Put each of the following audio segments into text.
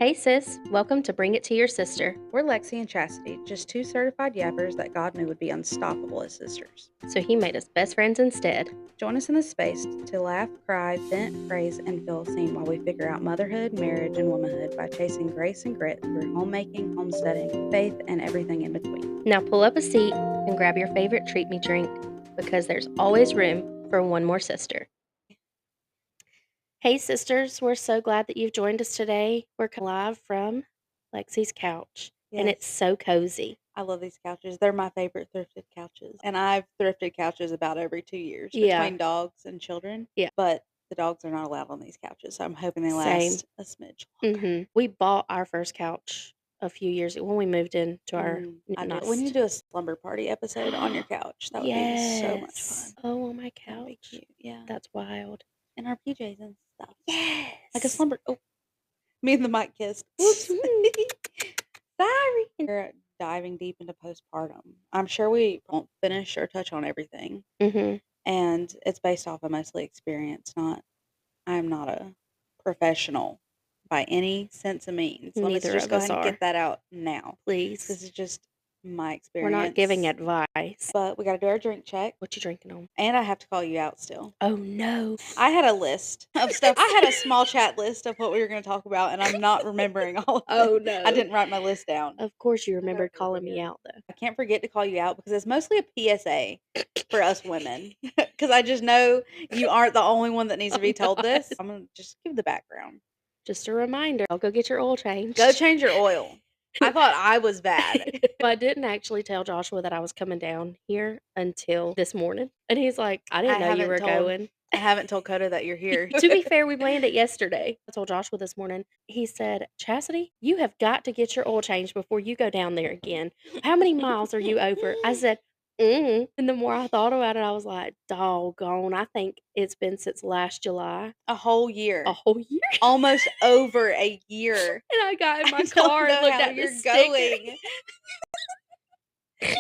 Hey sis, welcome to Bring It to Your Sister. We're Lexi and Chastity, just two certified yappers that God knew would be unstoppable as sisters. So he made us best friends instead. Join us in this space to laugh, cry, vent, praise, and feel seen while we figure out motherhood, marriage, and womanhood by chasing grace and grit through homemaking, homesteading, faith, and everything in between. Now pull up a seat and grab your favorite treat me drink because there's always room for one more sister. Hey sisters, we're so glad that you've joined us today. We're live from Lexi's couch and it's so cozy. I love these couches. They're my favorite thrifted couches. And I've thrifted couches about every 2 years between dogs and children. Yeah. But the dogs are not allowed on these couches, so I'm hoping they last a smidge longer. We bought our first couch a few years ago when we moved into our nest. We need to do a slumber party episode on your couch. That would be so much fun. Oh, on my That would be couch. cute. Yeah. That's wild. And our PJs and stuff. Yes. Like a slumber. Oh, me and the mic kissed. Whoops. Sorry. We're diving deep into postpartum. I'm sure we won't finish or touch on everything. And it's based off of mostly experience, I'm not a professional by any sense of means. Let us just go ahead and get that out now. Please. This is just my experience. We're not giving advice. But we got to do our drink check. What you drinking on? And I have to call you out still. Oh, no. I had a list of stuff. I had a small chat list of what we were going to talk about, and I'm not remembering all of it. Oh, no. I didn't write my list down. Of course you remembered calling me out, though. I can't forget to call you out because it's mostly a PSA for us women. Because I just know you aren't the only one that needs to be told this. I'm going to just give the background. Just a reminder. I'll go get your oil changed. Go change your oil. I thought I was bad. I didn't actually tell Joshua that I was coming down here until this morning. And he's like, I didn't know you were going. I haven't told Coda that you're here. To be fair, we planned it yesterday. I told Joshua this morning. He said, Chastity, you have got to get your oil changed before you go down there again. How many miles are you over? I said, And the more I thought about it, I was like, doggone, I think it's been since last July. A whole year. A whole year? Almost over a year. And I got in my car and looked at the sticker. Going.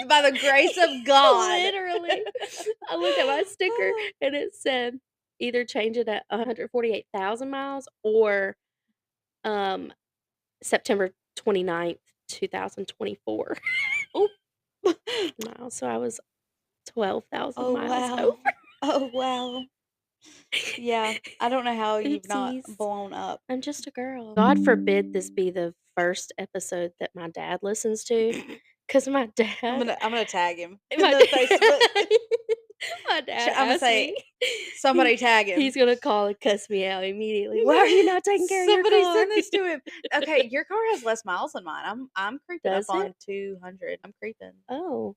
By the grace of God. Literally. I looked at my sticker and it said either change it at 148,000 miles or September 29th, 2024. Oh. No, so I was 12,000 miles wow. over. Oh, wow. Yeah, I don't know how you've not blown up. I'm just a girl. God forbid this be the first episode that my dad listens to, because my dad. I'm gonna tag him in my the Facebook. My dad. I'm gonna say somebody tag him. He's gonna call and cuss me out immediately. Why are you not taking care of your car? Somebody send this to him. Okay, your car has less miles than mine. I'm creeping up on 200. I'm creeping. Oh.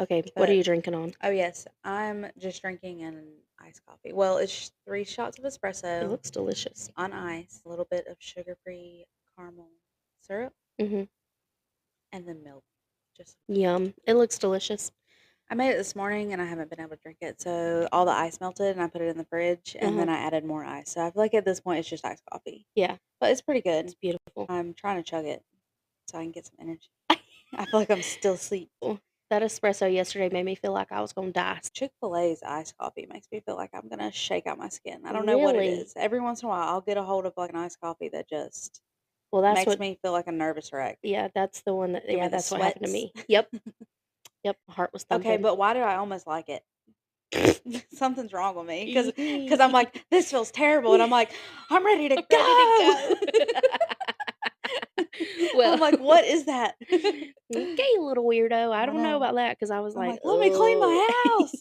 Okay, what are you drinking on? Oh, yes. I'm just drinking an iced coffee. Well, it's 3 shots of espresso. It looks delicious. On ice, a little bit of sugar-free caramel syrup. And then milk. Just yum. It looks delicious. I made it this morning, and I haven't been able to drink it. So all the ice melted, and I put it in the fridge, and then I added more ice. So I feel like at this point, it's just iced coffee. Yeah. But it's pretty good. It's beautiful. I'm trying to chug it so I can get some energy. I feel like I'm still asleep. That espresso yesterday made me feel like I was going to die. Chick-fil-A's iced coffee makes me feel like I'm going to shake out my skin. I don't know what it is. Every once in a while, I'll get a hold of like an iced coffee that just makes me feel like a nervous wreck. Yeah, that's the one that, that's what happened to me. Yep. Yep, my heart was thumping. Okay, but why do I almost like it? Something's wrong with me because I'm like, this feels terrible. And I'm like, I'm ready to go. Well, I'm like, what is that? Okay, little weirdo. I don't know about that because I was like, let me clean my house.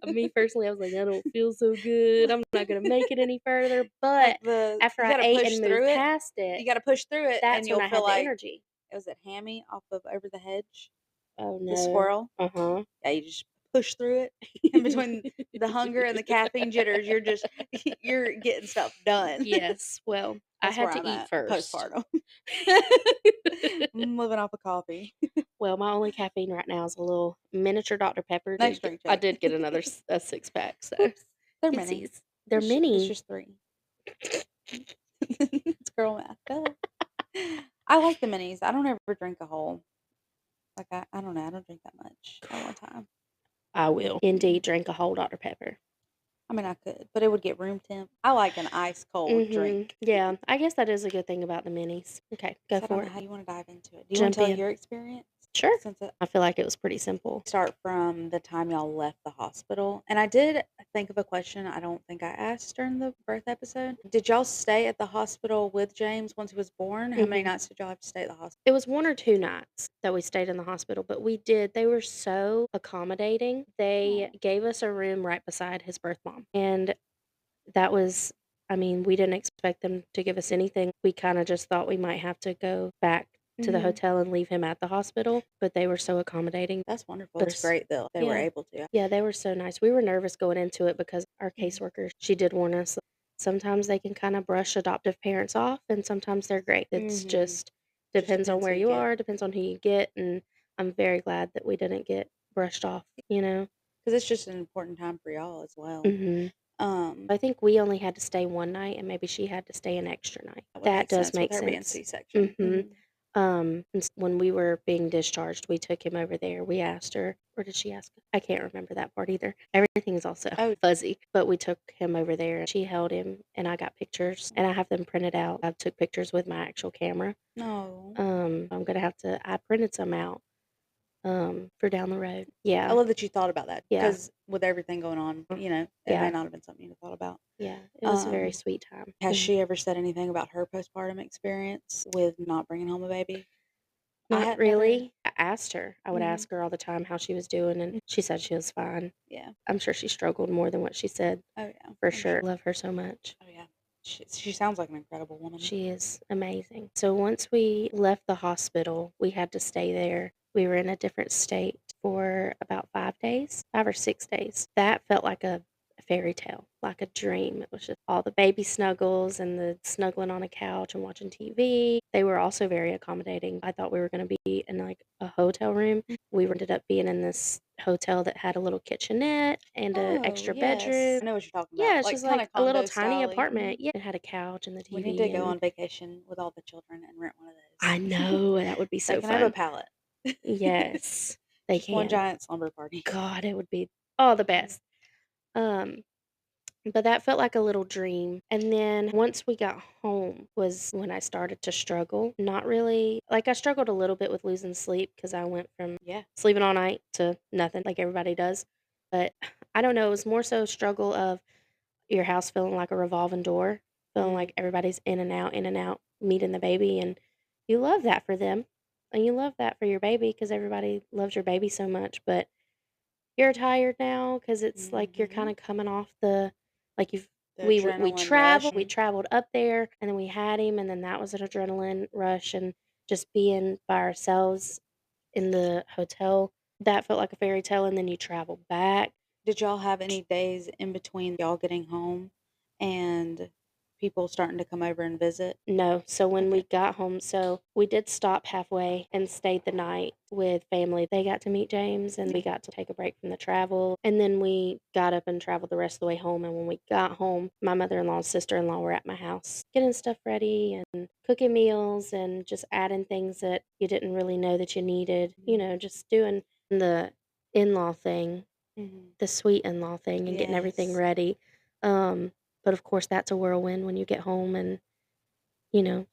Me personally, I was like, I don't feel so good. I'm not going to make it any further. But after I ate and moved past it, you got to push through it. That's and you'll when I feel had like the energy. Was it Hammy off of Over the Hedge? Oh, no. The squirrel? Yeah, you just push through it. In between the hunger and the caffeine jitters, you're getting stuff done. Yes, well, I had to eat first. Postpartum. I'm living off of coffee. Well, my only caffeine right now is a little miniature Dr. Pepper. Next drink check. I did get another 6-pack. So they're minis. They're mini. It's just 3. It's girl math. I like the minis. I don't ever drink a whole. Like I don't know. I don't drink that much at one time. I will indeed drink a whole Dr. Pepper. I mean, I could, but it would get room temp. I like an ice cold Mhm. drink. Yeah, I guess that is a good thing about the minis. Okay, go So I don't for know it. how you wanna dive into it. Do you wanna Jump tell in. your experience? Sure. Since it I feel like it was pretty simple. start from the time y'all left the hospital, and I did think of a question I don't think I asked during the birth episode. Did y'all stay at the hospital with James once he was born? How many Mhm. nights did y'all have to stay at the hospital? It was 1 or 2 nights that we stayed in the hospital, but they were so accommodating. They Oh. gave us a room right beside his birth mom, and that was I mean, we didn't expect them to give us anything. We kinda just thought we might have to go back to the Mhm. hotel and leave him at the hospital, but they were so accommodating. That's wonderful. It's That's great that they were Yeah. able to. Yeah, they were so nice. We were nervous going into it because our Mhm. caseworker, she did warn us, sometimes they can kinda brush adoptive parents off, and sometimes they're great. It's Mhm. just Just depends on depends where who you you get. are, depends on who you get, and I'm very glad that we didn't get brushed off, you know? 'Cause it's just an important time for y'all as well. Mhm. Um, I think we only had to stay 1 night, and maybe she had to stay an extra night. that would That make does sense with make her being sense. C-section. Mhm. Mhm. And when we were being discharged, we took him over there. We asked her or did she ask? I can't remember that part either. Everything is also Oh, fuzzy, but we took him over there, and she held him, and I got pictures, and I have them printed out. I took pictures with my actual camera. no. I'm gonna have to I printed some out, for down the road. I Yeah. love that you thought about that Yeah. because with everything going on, it may Yeah. not have been something you thought about. Yeah. It was a very Um, sweet time. has Mhm. she ever said anything about her postpartum experience with not bringing home a baby? I Not had never. really. I asked her. I would Mhm. ask her all the time how she was doing, and she said she was fine. Yeah. I'm sure she struggled more than what she said, Oh, yeah. for I'm sure. sure. Love her so much. Oh, yeah. She sounds like an incredible woman. She is amazing. So once we left the hospital, we had to stay there. We were in a different state for about 5 days, 5 or 6 days. That felt like a fairy tale, like a dream. It was just all the baby snuggles and the snuggling on a couch and watching TV. They were also very accommodating. I thought we were gonna be in, like, a hotel room. We ended up being in this hotel that had a little kitchenette and a Oh, extra yes. bedroom. I know what you're talking Yeah, about, it's like, just like kinda a little condo tiny style-y. apartment. Yeah, it had a couch and the We need to TV, go and on vacation with all the children and rent one of I those. know, that would be They so can have a fun. pallet. Yes, they Just one can. giant slumber party. God, it would be oh, the Mhm. best. Um, but that felt like a little dream, and then once we got home was when I started to struggle. Not really like, I struggled a little bit with losing sleep because I went from Yeah. sleeping all night to nothing like everybody does, but I don't know, it was more so struggle of your house feeling like a revolving door, feeling Mm. like everybody's in and out, meeting the baby, and you love that for them, and you love that for your baby because everybody loves your baby so much, but you're tired now because it's like you're Mhm. kinda coming off the like, The adrenaline rush. we traveled up there, and then we had him, and then that was an adrenaline rush, and just being by ourselves in the hotel, that felt like a fairy tale, and then you travel back. Did y'all have any days in between y'all getting home and people starting to come over and visit? No, so when we Okay. got home we did stop halfway and stayed the night with family. They got to meet James, and we got to take a break from the travel, and then we got up and traveled the rest of the way home, and when we got home, my mother-in-law and sister-in-law were at my house, getting stuff ready and cooking meals and just adding things that you didn't really know that you needed, Mhm. just doing the in-law thing, Mhm. the sweet in-law thing and getting everything Yes. ready. Um, but of course, that's a whirlwind when you get home and, you know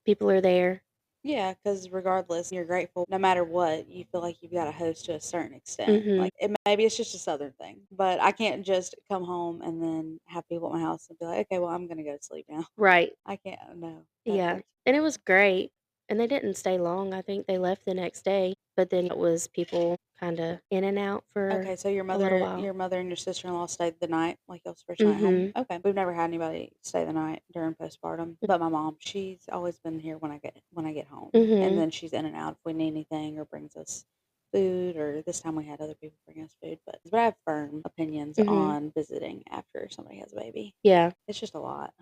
people are there. Yeah, because regardless, you're grateful no matter what, you feel like you've got a host to a certain extent. Mhm. Like, maybe it's just a Southern thing, but I can't just come home and then have people at my house and be like, "Okay, well, I'm gonna go to sleep now." Right. I can't, no, that Yeah. hurts. And it was great. And they didn't stay long. I think they left the next day, but then it was people kinda in and out for Okay, so your a little mother while. your mother and your sister-in-law stayed the night, like, y'all's first night home? Mhm. Okay. We've never had anybody stay the night during postpartum, but my mom, she's always been here when I get home, and Mhm. then she's in and out if we need anything or brings us food, or this time we had other people bring us food, but I have firm opinions Mhm. on visiting after somebody has a baby. Yeah. It's just a lot.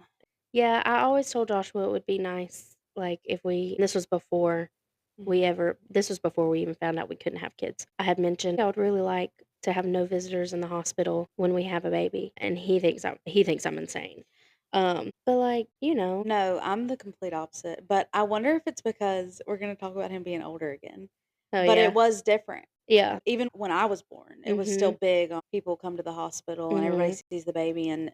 Yeah, I always told Joshua it would be nice, like, if we Mhm. this was before we even found out we couldn't have kids. I had mentioned I would really like to have no visitors in the hospital when we have a baby, and he thinks I'm insane. But, like, No, I'm the complete opposite, but I wonder if it's because we're gonna talk about him being older again, Oh, but it yeah? was different. Yeah. Even when I was born, it was still Mhm. big on people come to the hospital and everybody Mhm. sees the baby, and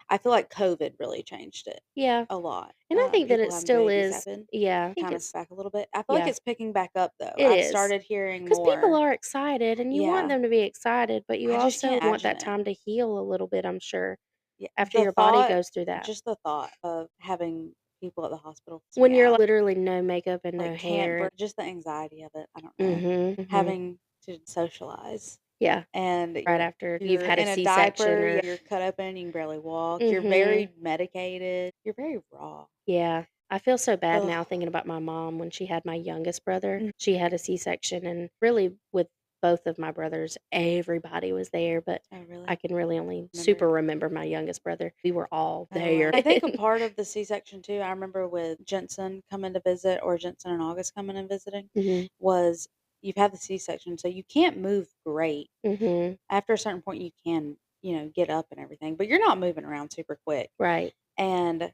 I feel like COVID really changed it Yeah. a lot. And I think that People it having still babies is happen, yeah, I think kind of it's back a little bit. I feel like yeah, it's picking back up though. it I've is. started hearing Because people more. are excited, and you want Yeah, them to be excited, but you I just also can't want imagine that it. time to heal a little bit, I'm sure, Yeah, after your body goes through that. just the thought of having people at the hospital freaks me When you're out. literally no makeup and no Like, hair and just the anxiety of it, I don't know. mhm, mhm. Having to socialize, Yeah, and right after you've you're had a in a C-section diaper, or you're cut open, you can barely walk, you're mhm. very medicated, you're very raw. Yeah. I feel so bad Ugh. now thinking about my mom when she had my youngest brother. Mm. She had a C-section, and really with both of my brothers, everybody was there, but Oh, I really? can really only super Remember? remember my youngest brother. We were all Oh, there. wow. I think a part of the C-section too, I remember with Jensen coming to visit, or Jensen and August coming and visiting, Mhm. was you've had the C-section, so you can't move great. Mhm. After a certain point, you can, get up and everything, but you're not moving around super quick. Right. And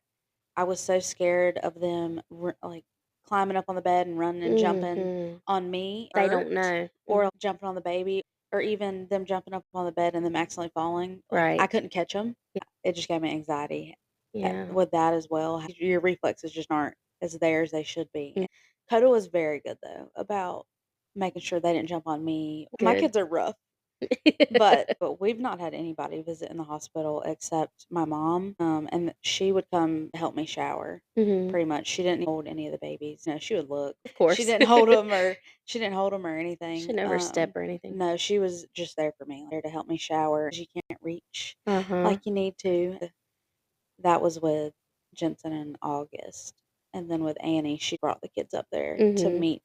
I was so scared of them, like, climbing up on the bed and running and jumping Mhm. on me, They don't hurt, know. or jumping on the baby, or even them jumping up on the bed and them accidentally falling. Like, Right. I couldn't catch them. It just gave me anxiety Yeah. with that as well. Your reflexes just aren't as there as they should be. Mm. Coda was very good though about making sure they didn't jump on me. My Good. kids are rough. But we've not had anybody visit in the hospital except my mom, and she would come help me shower, Mhm. pretty much. She didn't hold any of the babies. No, she would look. Of She course. didn't hold them, or she didn't hold 'em or Should anything. never step or anything. No, she was just there for me, there to help me shower. You can't reach Uh-huh. like you need to. That was with Jensen in August, and then with Annie, she brought the kids up there to Mhm. meet,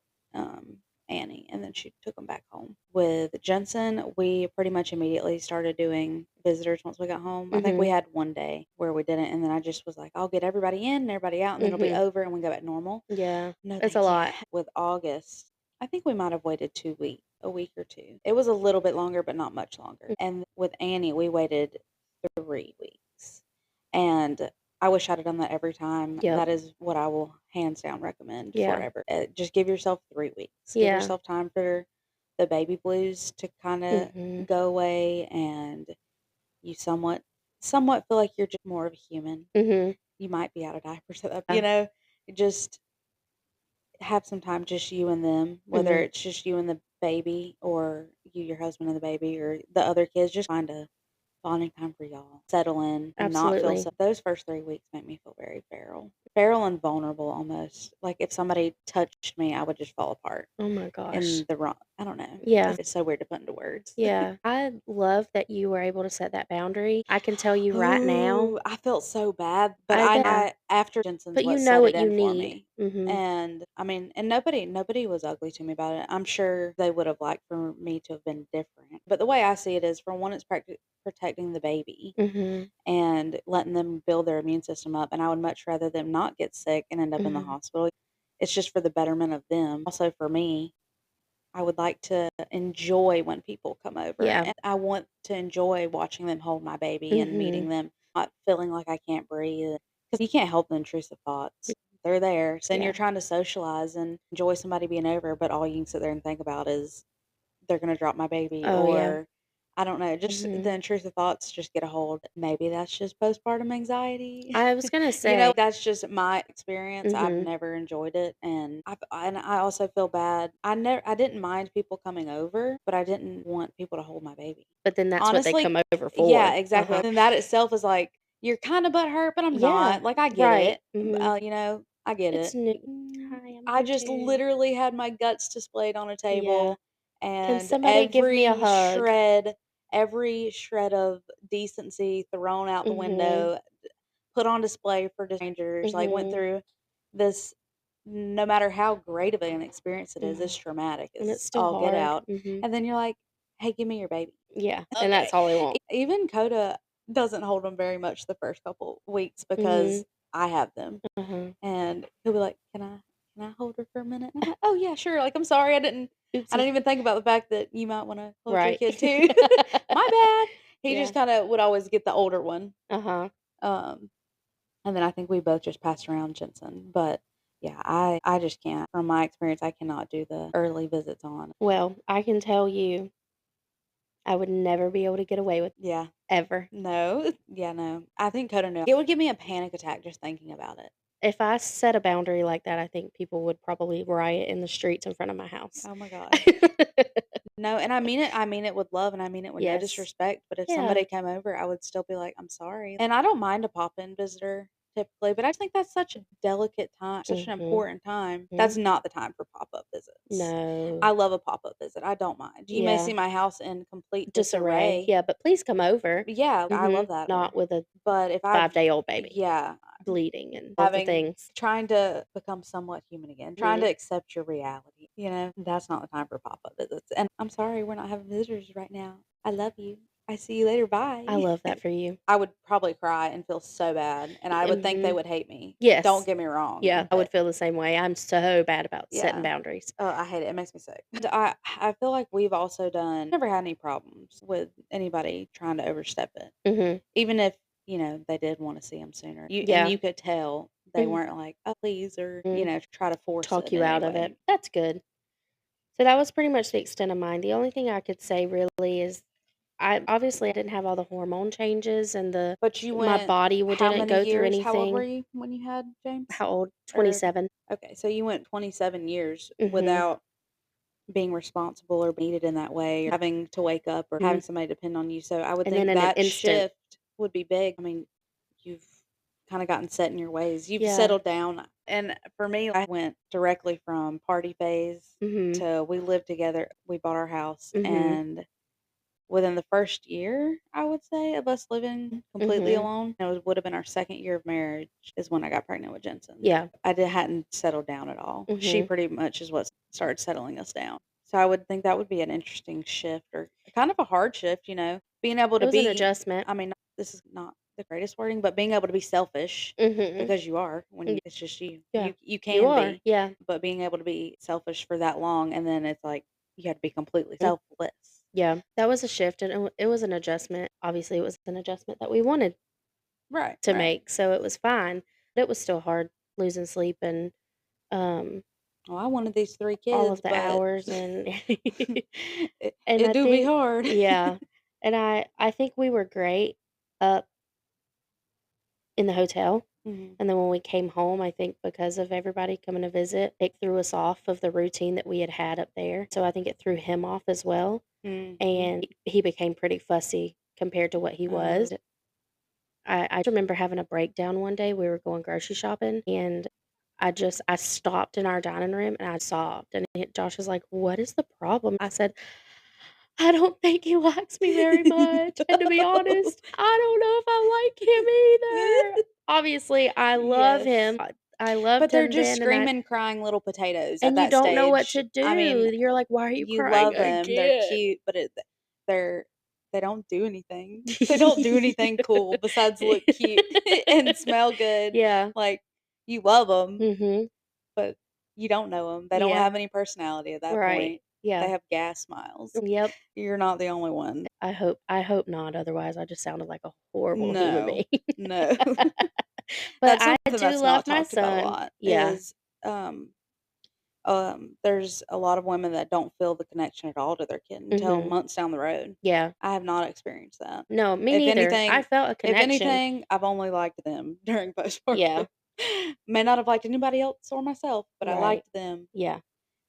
Annie, and then she took them back home. With Jensen, we pretty much immediately started doing visitors once we got home. I think we Mhm. had one day where we didn't, and then I just was like, "I'll get everybody in and everybody out, and then it'll be Mhm. over, and we go back normal." Yeah. No, It's they a did. lot. With August, I think we might have waited 2 weeks, a week or 2. It was a little bit longer, but not much longer. And with Annie, we waited 3 weeks. And I wish I'd have done that every time. Yep. That is what I will hands down recommend Yeah. forever. Just give yourself 3 weeks. Give Yeah. yourself time for the baby blues to kind of Mhm. go away, and you somewhat feel like you're just more of a human. Mhm. You might be out of diapers at that, Yeah. just have some time, just you and them, whether Mhm. it's just you and the baby, or you, your husband, and the baby, or the other kids. Just find a bonding time for y'all. Settle in and not feel Absolutely. so. Those first 3 weeks make me feel very feral and vulnerable almost. Like if somebody touched me, I would just fall apart Oh my gosh. in the wrong. I don't know. Yeah. It's so weird to put into words. Yeah. I love that you were able to set that boundary. I can tell you right now, Ooh, I felt so bad, but I bet, I after Jensen's but you what know set it what you in for need. me. Mhm. And I mean, and nobody was ugly to me about it. I'm sure they would have liked for me to have been different. But the way I see it is, for one, it's protecting the baby Mhm. and letting them build their immune system up. And I would much rather them not get sick and end up in the Mhm. hospital. It's just for the betterment of them. Also for me, I would like to enjoy when people come over, Yeah. and I want to enjoy watching them hold my baby and Mhm. meeting them, not feeling like I can't breathe, because you can't help the intrusive thoughts. They're there. So then you're Yeah. trying to socialize and enjoy somebody being over, but all you can sit there and think about is they're gonna drop my baby, Oh, yeah. or I don't know, just Mhm. the intrusive thoughts just get a hold. Maybe that's just postpartum anxiety. I was gonna say That's just my experience. I've mhm. never enjoyed it, and I also feel bad. I didn't mind people coming over, but I didn't want people to hold my baby. But then that's what they Honestly, come over yeah, for. exactly. Uh-huh. And that itself is like, you're kind of butthurt, but I'm Yeah. not. Like, I get Right. it. Mhm. I get It's it. new. Hi, I'm I new just too. literally had my guts displayed on a Yeah. table, Can and somebody give me a hug? every shred of decency thrown out the Mhm. window, put on display for strangers. Like, went Mhm. through this, no matter how great of an experience it is, Mhm. it's traumatic. And it's It's still all get hard. out. Mhm. And then you're like, "Hey, give me your baby." Yeah, and Okay. that's all we want. Even Coda doesn't hold them very much the first couple weeks Mhm. because I have them. Uh-huh. And he'll be like, can I hold her for a minute?" And I'm like, "Oh, yeah, sure. Like, I'm sorry. I Oopsie. didn't even think about the fact that you might wanna hold your Right. kid too." My bad. He just Yeah. kinda would always get the older one. Uh-huh. Um, and then I think we both just passed around Jensen, but Yeah, I just can't. From my experience, I cannot do the early visits on. Well, I can tell you, I would never be able to get away with Yeah. ever. No. Yeah, no. I think Coda knew. It would give me a panic attack just thinking about it. If I set a boundary like that, I think people would probably riot in the streets in front of my house. Oh my gosh. No, and I mean it with love, and I mean it with no Yes. disrespect, but if Yeah. somebody came over, I would still be like, "I'm sorry." And I don't mind a pop-in visitor typically, but I just think that's such a delicate time, such an Mhm. important time. Mhm. That's not the time for pop-up visits. No. I love a pop-up visit, I don't mind. You may see Yeah. my house in complete Disarray. disarray. Yeah, but please come over. Yeah, I love Mhm. that. Not with a But if I 5-day-old baby yeah, bleeding and all the having things. trying to become somewhat human again, trying Mhm. to accept your reality, that's not the time for pop-up visits, and I'm sorry we're not having visitors right now. I love you. I see you later, I bye. love that for you. I would probably cry and feel so bad, and I would think they Mhm. would hate me. Don't Yes. get me wrong, Yeah, I would but feel the same way. I'm so bad about setting yeah. boundaries. Oh, I hate it, it makes me sick. And I feel like we've also never had any problems with anybody trying to overstep it. Mhm. Even if, they did wanna see him sooner. Yeah. You could tell they Mhm. weren't like, "Oh, please," or, Mhm. try to force it Talk in you any out of way. it. That's good. So that was pretty much the extent of mine. The only thing I could say really is I didn't have all the hormone changes and But you my went body how didn't many go through years? How old were anything. you when you had James? How old? Or 27. okay, so you went 27 years Mhm. without being responsible or needed in that way, or having to wake up or having Mhm. somebody depend on you, so I would And then think in an that instant. shift would be big. I mean, you've kinda gotten set in your ways. You've Yeah. settled down, and for me, I went directly from party phase Mhm. to we lived together, we bought our house, Mhm. and within the first year, I would say, of us living completely Mhm. alone, it would have been our 2nd year of marriage is when I got pregnant with Jensen. Yeah. Hadn't settled down at all. She Mhm. pretty much is what started settling us down. So I would think that would be an interesting shift or kind of a hard shift, being able It to was an be adjustment. I mean, this is not the greatest wording, but being able to be selfish Mhm. because you are when Y it's just you. Yeah. You You can are. be, Yeah. but being able to be selfish for that long and then it's like you have to be completely Mm. selfless. Yeah. That was a shift, and it was an adjustment. Obviously, it was an adjustment that we wanted Right, to right. make, so it was fine. But it was still hard losing sleep and, um, Well, I wanted these 3 all of kids, the but hours and it and it I do be think hard. yeah, and I think we were great up in the hotel, Mhm. and then when we came home, I think because of everybody coming to visit, it threw us off of the routine that we had had up there, so I think it threw him off as well, Mhm. and he became pretty fussy compared to what he was. Oh. I remember having a breakdown one day, we were going grocery shopping, and I stopped in our dining room and I sobbed, and Josh was like, "What is the problem?" I said, "I don't think he likes me very much, and to be honest, I don't know if I like him either." Obviously, I love Yes. him. I But loved they're him just then, screaming, crying little potatoes at and you that don't know what stage. to I mean, do. You're like, "Why are you you crying love them, they're again?" cute, but they're they don't do anything. They don't do anything cool besides look cute and smell good. Yeah. Like, you love them, Mhm. but you don't know them. They don't Yeah. have any personality at that Right. point. They Yeah. have gas smiles. Yep. You're not the only one. I hope not, otherwise I just sounded like a horrible human No. being. No. But That's I something do that's love not my talked about a son. lot Yeah. is, there's a lot of women that don't feel the connection at all to their kid until Mhm. months down the road. Yeah. I have not experienced that. No, me If neither. I anything felt a if connection. anything, I've only liked them during Yeah. postpartum. May not have liked anybody else or myself, but I Right. liked them. Yeah.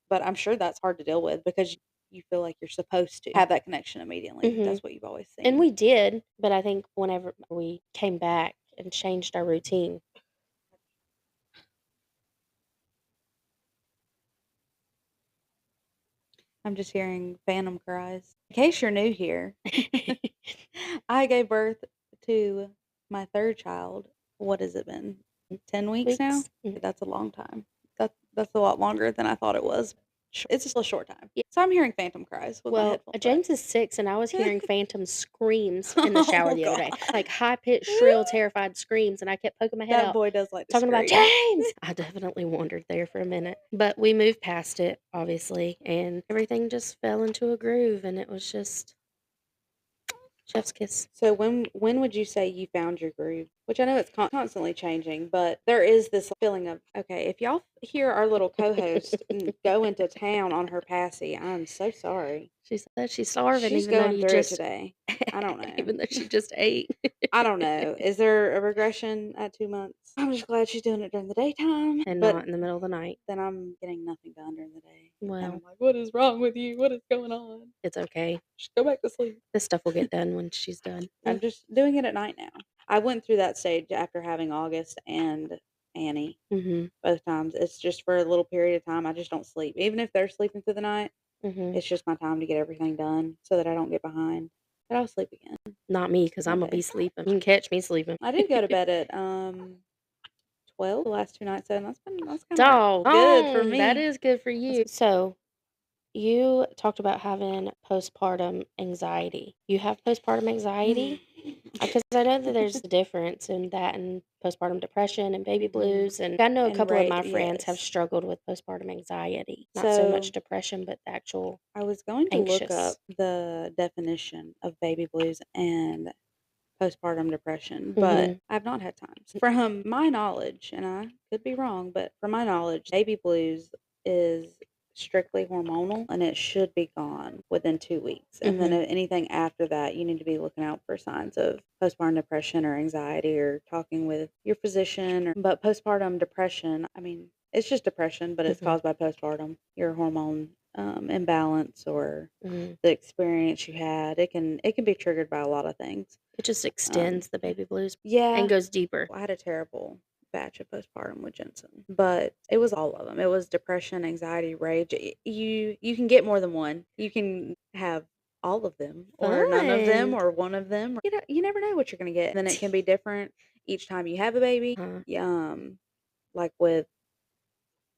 But I'm sure that's hard to deal with because you feel like you're supposed to have that connection immediately. Mhm. That's what you've always And seen. we did, but I think whenever we came back and changed our routine. I'm just hearing phantom cries. In case you're new here, I gave birth to my 3rd child. What has it been? 10 weeks now? Weeks. Mhm. That's a long time. That's a lot longer than I thought it was. It's just a short time. Yeah. So I'm hearing phantom cries with my Well, headphones on. James is 6, and I was hearing phantom screams in the shower Oh the other day, god. like high-pitched, shrill, terrified screams, and I kept poking my head That out, boy does like to talking about, scream. "James!" I definitely wondered there for a minute, but we moved past it, obviously, and everything just fell into a groove, and it was just Chef's kiss. So when would you say you found your groove? Which I know it's constantly changing, but there is this feeling of, okay, if y'all hear our little co-host go into town on her passy, I'm so sorry. She said she's starving She's even though going you through it just today. I don't know. even though she just ate. I don't know. Is there a regression at 2 months? I'm just glad she's doing it during the daytime, And but not in the middle of the night. then I'm getting nothing done during the day. And Well, I'm like, "What is wrong with you? What is going on? it's okay. Just go back to sleep." This stuff will get done when she's done. I'm just doing it at night now. I went through that stage after having August and Annie Mhm. both times. It's just for a little period of time. I just don't sleep. Even if they're sleeping through the night, Mhm. it's just my time to get everything done so that I don't get behind. But I'll sleep again Not me, because one Imma be day. sleeping. You can catch me sleeping. I did go to bed at 12 the last 2 nights, and that's kind of good for Doggone, that me. is good for you. So, you talked about having postpartum anxiety. You have postpartum anxiety? Because I know that there's a difference in that and postpartum depression and baby Mhm. blues, and I know a And couple of right, my friends have yes. struggled with postpartum anxiety. Not so much So depression, but the actual I was going to look anxious. up the definition of baby blues and postpartum depression, but Mhm. I've not had time. From my knowledge, and I could be wrong, but from my knowledge, baby blues is strictly hormonal and it should be gone within 2 weeks. And then Mhm. anything after that, you need to be looking out for signs of postpartum depression or anxiety or talking with your physician. But postpartum depression, I mean, it's just depression, but it's Mhm. caused by postpartum, your hormone imbalance or Mhm. the experience you had. It can be triggered by a lot of things. It just Um, extends the baby blues and yeah, goes deeper. I had a terrible batch of postpartum with Jensen, but it was all of them. It was depression, anxiety, rage. You can get more than one. You can have all of them, or none of them, Fun. or one of them. You never know what you're gonna get. And then it can be different each time you have a baby. Uh-huh. Like with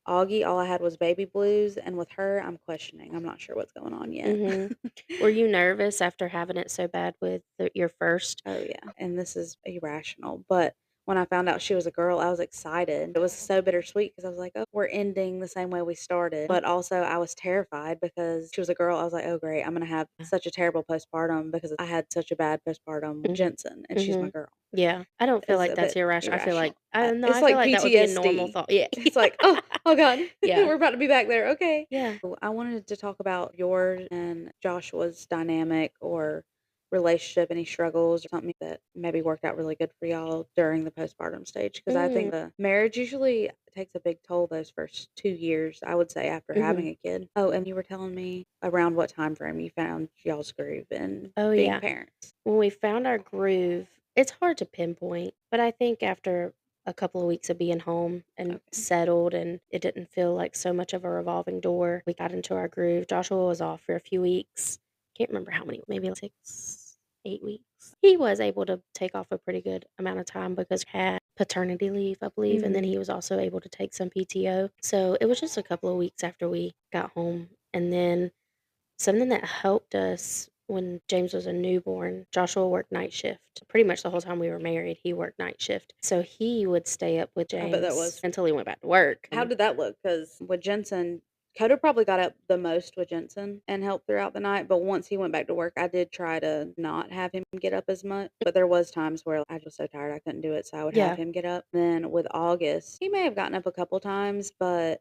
Augie, all I had was baby blues, and with her, I'm questioning. I'm not sure what's going on yet. Mhm. Were you nervous after having it so bad with your first? Oh, yeah, and this is irrational, but when I found out she was a girl, I was excited. It was so bittersweet because I was like, "Oh, we're ending the same way we started," but also I was terrified because she was a girl. I was like, "Oh, great, I'm gonna have such a terrible postpartum because I had such a bad postpartum with Mhm. Jensen, and she's my Mhm. girl." Yeah. I don't feel It's like a that's bit irrational. I feel like irrational. I don't know, It's I feel like like that would be a normal PTSD. thought. Yeah. It's like, "Oh, oh god, Yeah. we're about to be back there, okay." Yeah. So I wanted to talk about yours and Joshua's dynamic or relationship, any struggles or something that maybe worked out really good for y'all during the postpartum stage? Because I think Mm. the marriage usually takes a big toll those first 2 years, I would say, after Mhm. having a kid. Oh, and you were telling me around what time frame you found y'all's groove in Oh, being yeah. parents. When we found our groove, it's hard to pinpoint, but I think after a couple of weeks of being home and Okay. settled and it didn't feel like so much of a revolving door, we got into our groove. Joshua was off for a few weeks. Can't remember how many, maybe like 6, 8 weeks. He was able to take off a pretty good amount of time because he had paternity leave, I believe, and then Mhm. he was also able to take some PTO. So it was just a couple of weeks after we got home. And then something that helped us when James was a newborn, Joshua worked night shift. Pretty much the whole time we were married, he worked night shift. So he would stay up with I bet that James was. until he went back to work. How did that look? Because with Jensen, Coda probably got up the most with Jensen and helped throughout the night, but once he went back to work, I did try to not have him get up as much, but there was times where I was so tired I couldn't do it, so I would have Yeah. him get up. Then with August, he may have gotten up a couple times, but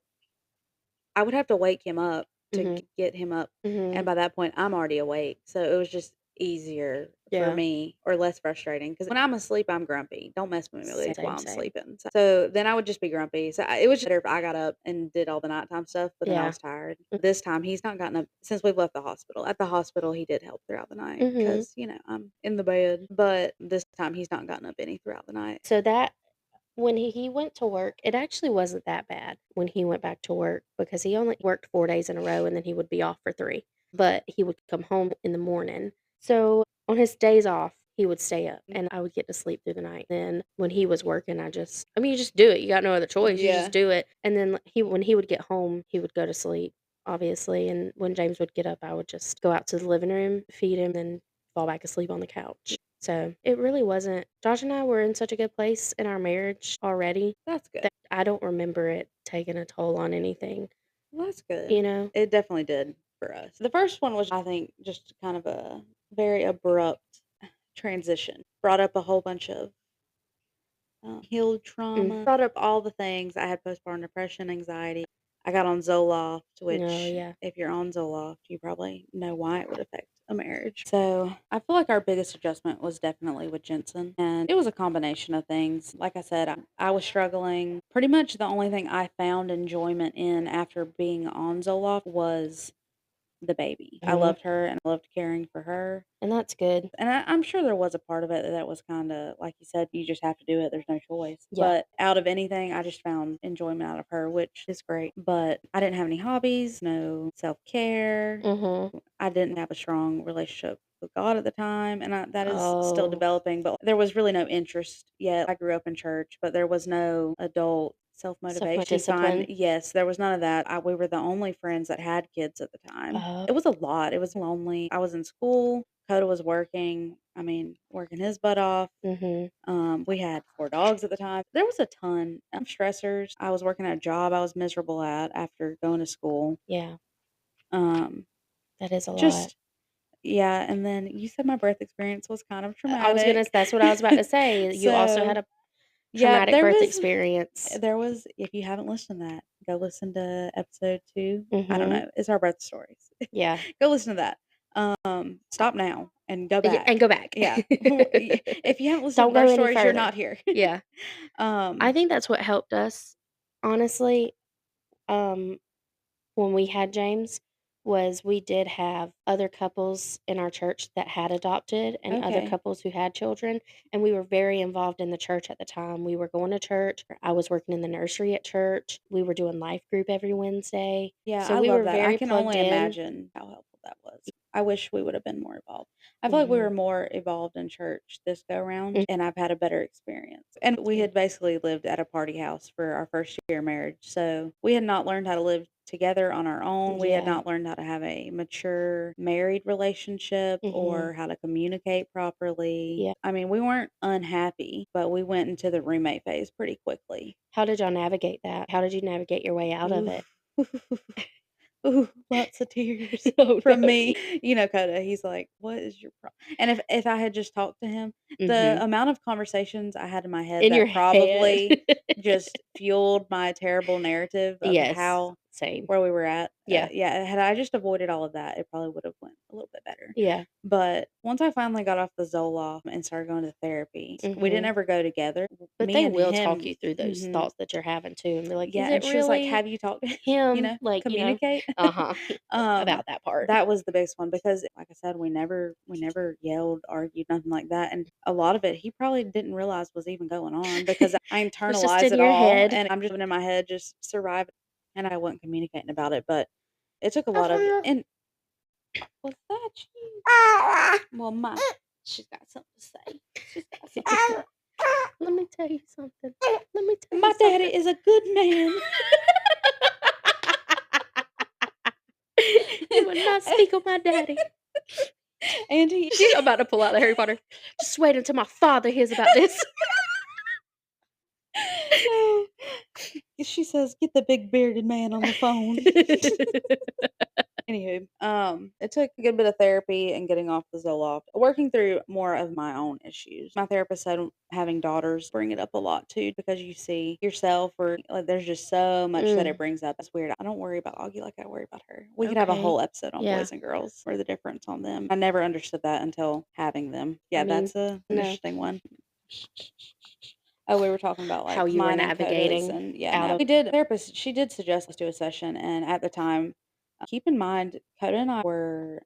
I would have to wake him up to Mhm. get him up, and Mhm. by that point, I'm already awake, so it was just easier for Yeah. me or less frustrating because when I'm asleep, I'm grumpy. Don't mess with me while Same, I'm same. sleeping. So then I would just be grumpy. So it was just better if I got up and did all the nighttime stuff, but then I Yeah. was tired. This time, he's not gotten up since we've left the hospital. At the hospital, he did help throughout the night Mhm. because, I'm in the bed, but this time he's not gotten up any throughout the night. So that when he went to work, it actually wasn't that bad when he went back to work because he only worked 4 days in a row and then he would be off for 3. But he would come home in the morning. So, on his days off, he would stay up and I would get to sleep through the night. Then when he was working, I mean, you just do it. You got no other choice. You just Yeah. do it. And then when he would get home, he would go to sleep, obviously. And when James would get up, I would just go out to the living room, feed him, then fall back asleep on the couch. So, it really wasn't Josh and I were in such a good place in our marriage already That's good. that I don't remember it taking a toll on anything, Well, that's you good. know? It definitely did for us. The first one was, I think, just kind of a very abrupt transition. Brought up a whole bunch of healed trauma. Brought up all the things. I had postpartum depression, anxiety. I got on Zoloft, Oh, which yeah. if you're on Zoloft, you probably know why it would affect a marriage. So I feel like our biggest adjustment was definitely with Jensen, and it was a combination of things. Like I said, I was struggling. Pretty much the only thing I found enjoyment in after being on Zoloft was the baby. I Mhm. loved her and I loved caring for her. And that's good. And I'm sure there was a part of it that was kinda like you said, you just have to do it, there's no choice. Yeah. But out of anything, I just found enjoyment out of her, which is great. But I didn't have any hobbies, no self-care. Mhm. I didn't have a strong relationship with God at the time, and that is still Oh, developing, but there was really no interest yet. I grew up in church, but there was no adult self-motivation to find. self-discipline. Yes, there was none of that. We were the only friends that had kids at the time. Oh. It was a lot. It was lonely. I was in school. Coda was working. I mean, working his butt off. Mhm. We had 4 dogs at the time. There was a ton of stressors. I was working at a job I was miserable at after going to school. Yeah, Um, that is a lot. just yeah, and then you said my birth experience was kind of I was gonna traumatic. that's what I was about to say. You also had So, a yeah, traumatic birth experience. if you haven't listened to that, go listen to episode 2. I don't Mhm. know, it's our birth stories. Yeah. Go listen to that. Stop now and go Yeah, back. and go back. Yeah. If you haven't listened to Don't go birth any stories, you're further. not here. Yeah. I Um, think that's what helped us, honestly, um, when we had James, was we did have other couples in our church that had adopted and other okay. couples who had children, and we were very involved in the church at the time. We were going to church. I was working in the nursery at church. We were doing life group every Wednesday. Yeah, So I we love were that. I very can plugged only in. imagine how helpful that was. I wish we would have been more involved. I feel like we were Mhm. more involved in church this go Mm, around, and I've had a better experience. And we good. had basically lived at a party house for our first year of marriage. So we had not learned how to live together on our own. We had Yeah. not learned how to have a mature married relationship Mhm. or how to communicate properly. Yeah. I mean, we weren't unhappy, but we went into the roommate phase pretty quickly. How did y'all navigate that? How did you navigate your way out of Ooh. it? Ooh, lots of tears Oh, from no. me. You know, Coda, he's like, "What is your problem?" And if I had just talked to him, the Mhm. amount of conversations I had in my head In your that head. probably just fueled my terrible narrative of Yes, how same. where we were at. Yeah. Yeah, had I just avoided all of that, it probably would have went a little bit better. Yeah. But once I finally got off the Zoloft and started going to therapy, we didn't Mhm. ever go together. But Me they and will talk him, you through those mhm, thoughts that you're having too and be like, "Is yeah, it and she was like, really "Have you talked to him?" Like, communicate?" uh-huh, Um, about that part. that was the biggest one because, like I said, we never yelled, argued, nothing like that, and a lot of it he probably didn't realize was even going on because I It was just internalize in it your all, head. and I'm just living in my head, just surviving, and I wasn't communicating about it, but it took a lot of Uh-huh. and was that you? Well, she's got something to say. She's got something to say. Let me tell you something. Let me tell you My daddy something. is a good man. You would not speak on my daddy. And he I'm about to pull out the Harry Potter. Just wait until my father hears about this. Oh, she says, "Get the big bearded man on the phone." Anywho, it took a good bit of therapy and getting off the Zoloft, working through more of my own issues. My therapist said having daughters bring it up a lot too because you see yourself or like there's just so much that it Mm, brings up. That's weird. I don't worry about Augie like I worry about her. We could have a okay. whole episode on Yeah. boys and girls or the difference on them. I never understood that until having them. I Yeah, mean, that's an no. interesting one. Oh, we were talking about, How like, you were mine and Coda's navigating and yeah, out no. of Therapist, she did suggest us do a session, and at the time, keep in mind, Coda and I were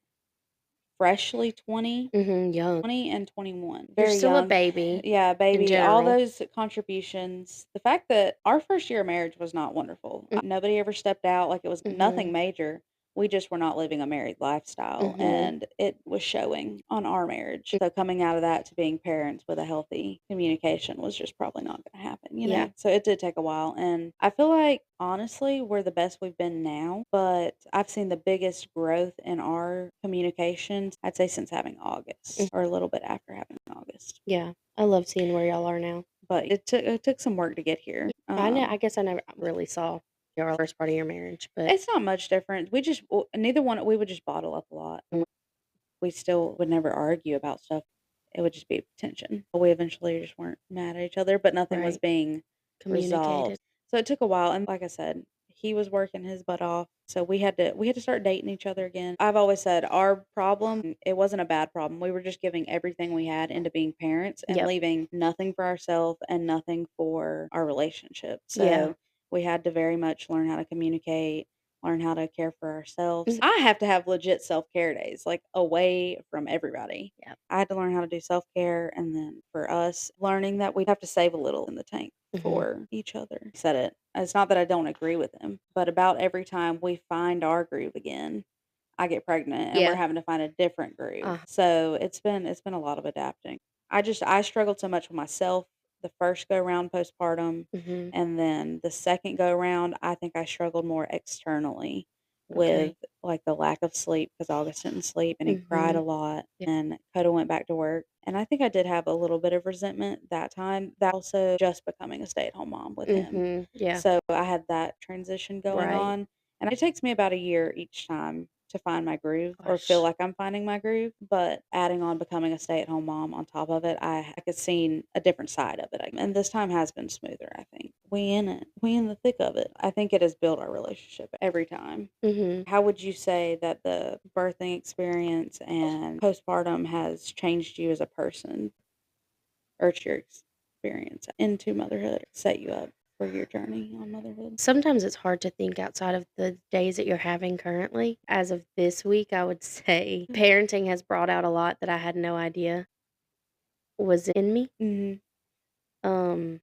freshly 20, mhm, young. 20 and 21, You're very still a young. baby Yeah, in baby, all general. those contributions. The fact that our first year of marriage was not wonderful. Mm, Nobody ever stepped out, like, it was mhm, nothing major. We just were not living a married lifestyle, mhm. and it was showing on our marriage. Mm, So coming out of that to being parents with a healthy communication was just probably not gonna happen, you yeah. know? So it did take a while, and I feel like, honestly, we're the best we've been now, but I've seen the biggest growth in our communications, I'd say, since having Mm, August or a little bit after having August. yeah. I love seeing where y'all are now. But it took some work to get Yeah. here. I guess I never really saw your first part of your marriage, but It's not much different. We just neither one we would just bottle up a lot. And we still would never argue about stuff. it would just be tension. We eventually just weren't mad at each other, but nothing was Right. being resolved. Communicated. So it took a while, and like I said, he was working his butt off, so we had to start dating each other again. I've always said our problem, it wasn't a bad problem. We were just giving everything we had into being parents and Yep. leaving nothing for ourselves and nothing for our relationship. Yeah. So we had to very much learn how to communicate, learn how to care for ourselves. Mhm. I have to have legit self-care days, like away from everybody. Yep. I had to learn how to do self-care, and then for us, learning that we have to save a little in the tank Mhm. for each other. Said it. It's not that I don't agree with him, but about every time we find our groove again, I get pregnant and we're Yeah. having to find a different groove. Uh, So it's been a lot of adapting. I struggled so much with myself the first go round postpartum, mhm. and then the second go round, I think I struggled more externally Okay. with like the lack of sleep because August didn't sleep and he cried a Mhm. lot. Yeah. And Coda went back to work. And I think I did have a little bit of resentment that time. That also just becoming a stay-at-home mom with him. Mhm. Yeah. So I had that transition going Right. on. And it takes me about a year each time to find my groove or feel Gosh. like I'm finding my groove. But adding on becoming a stay-at-home mom on top of it, I could see a different side of it. And this time has been smoother, I think. We in it. We in the thick of it. I think it has built our relationship every time. Mhm. How would you say that the birthing experience and postpartum has changed you as a person, or it's your experience into motherhood, set you up for your journey on motherhood? Sometimes it's hard to think outside of the days that you're having currently. As of this week, I would say parenting has brought out a lot that I had no idea was in me. Mhm.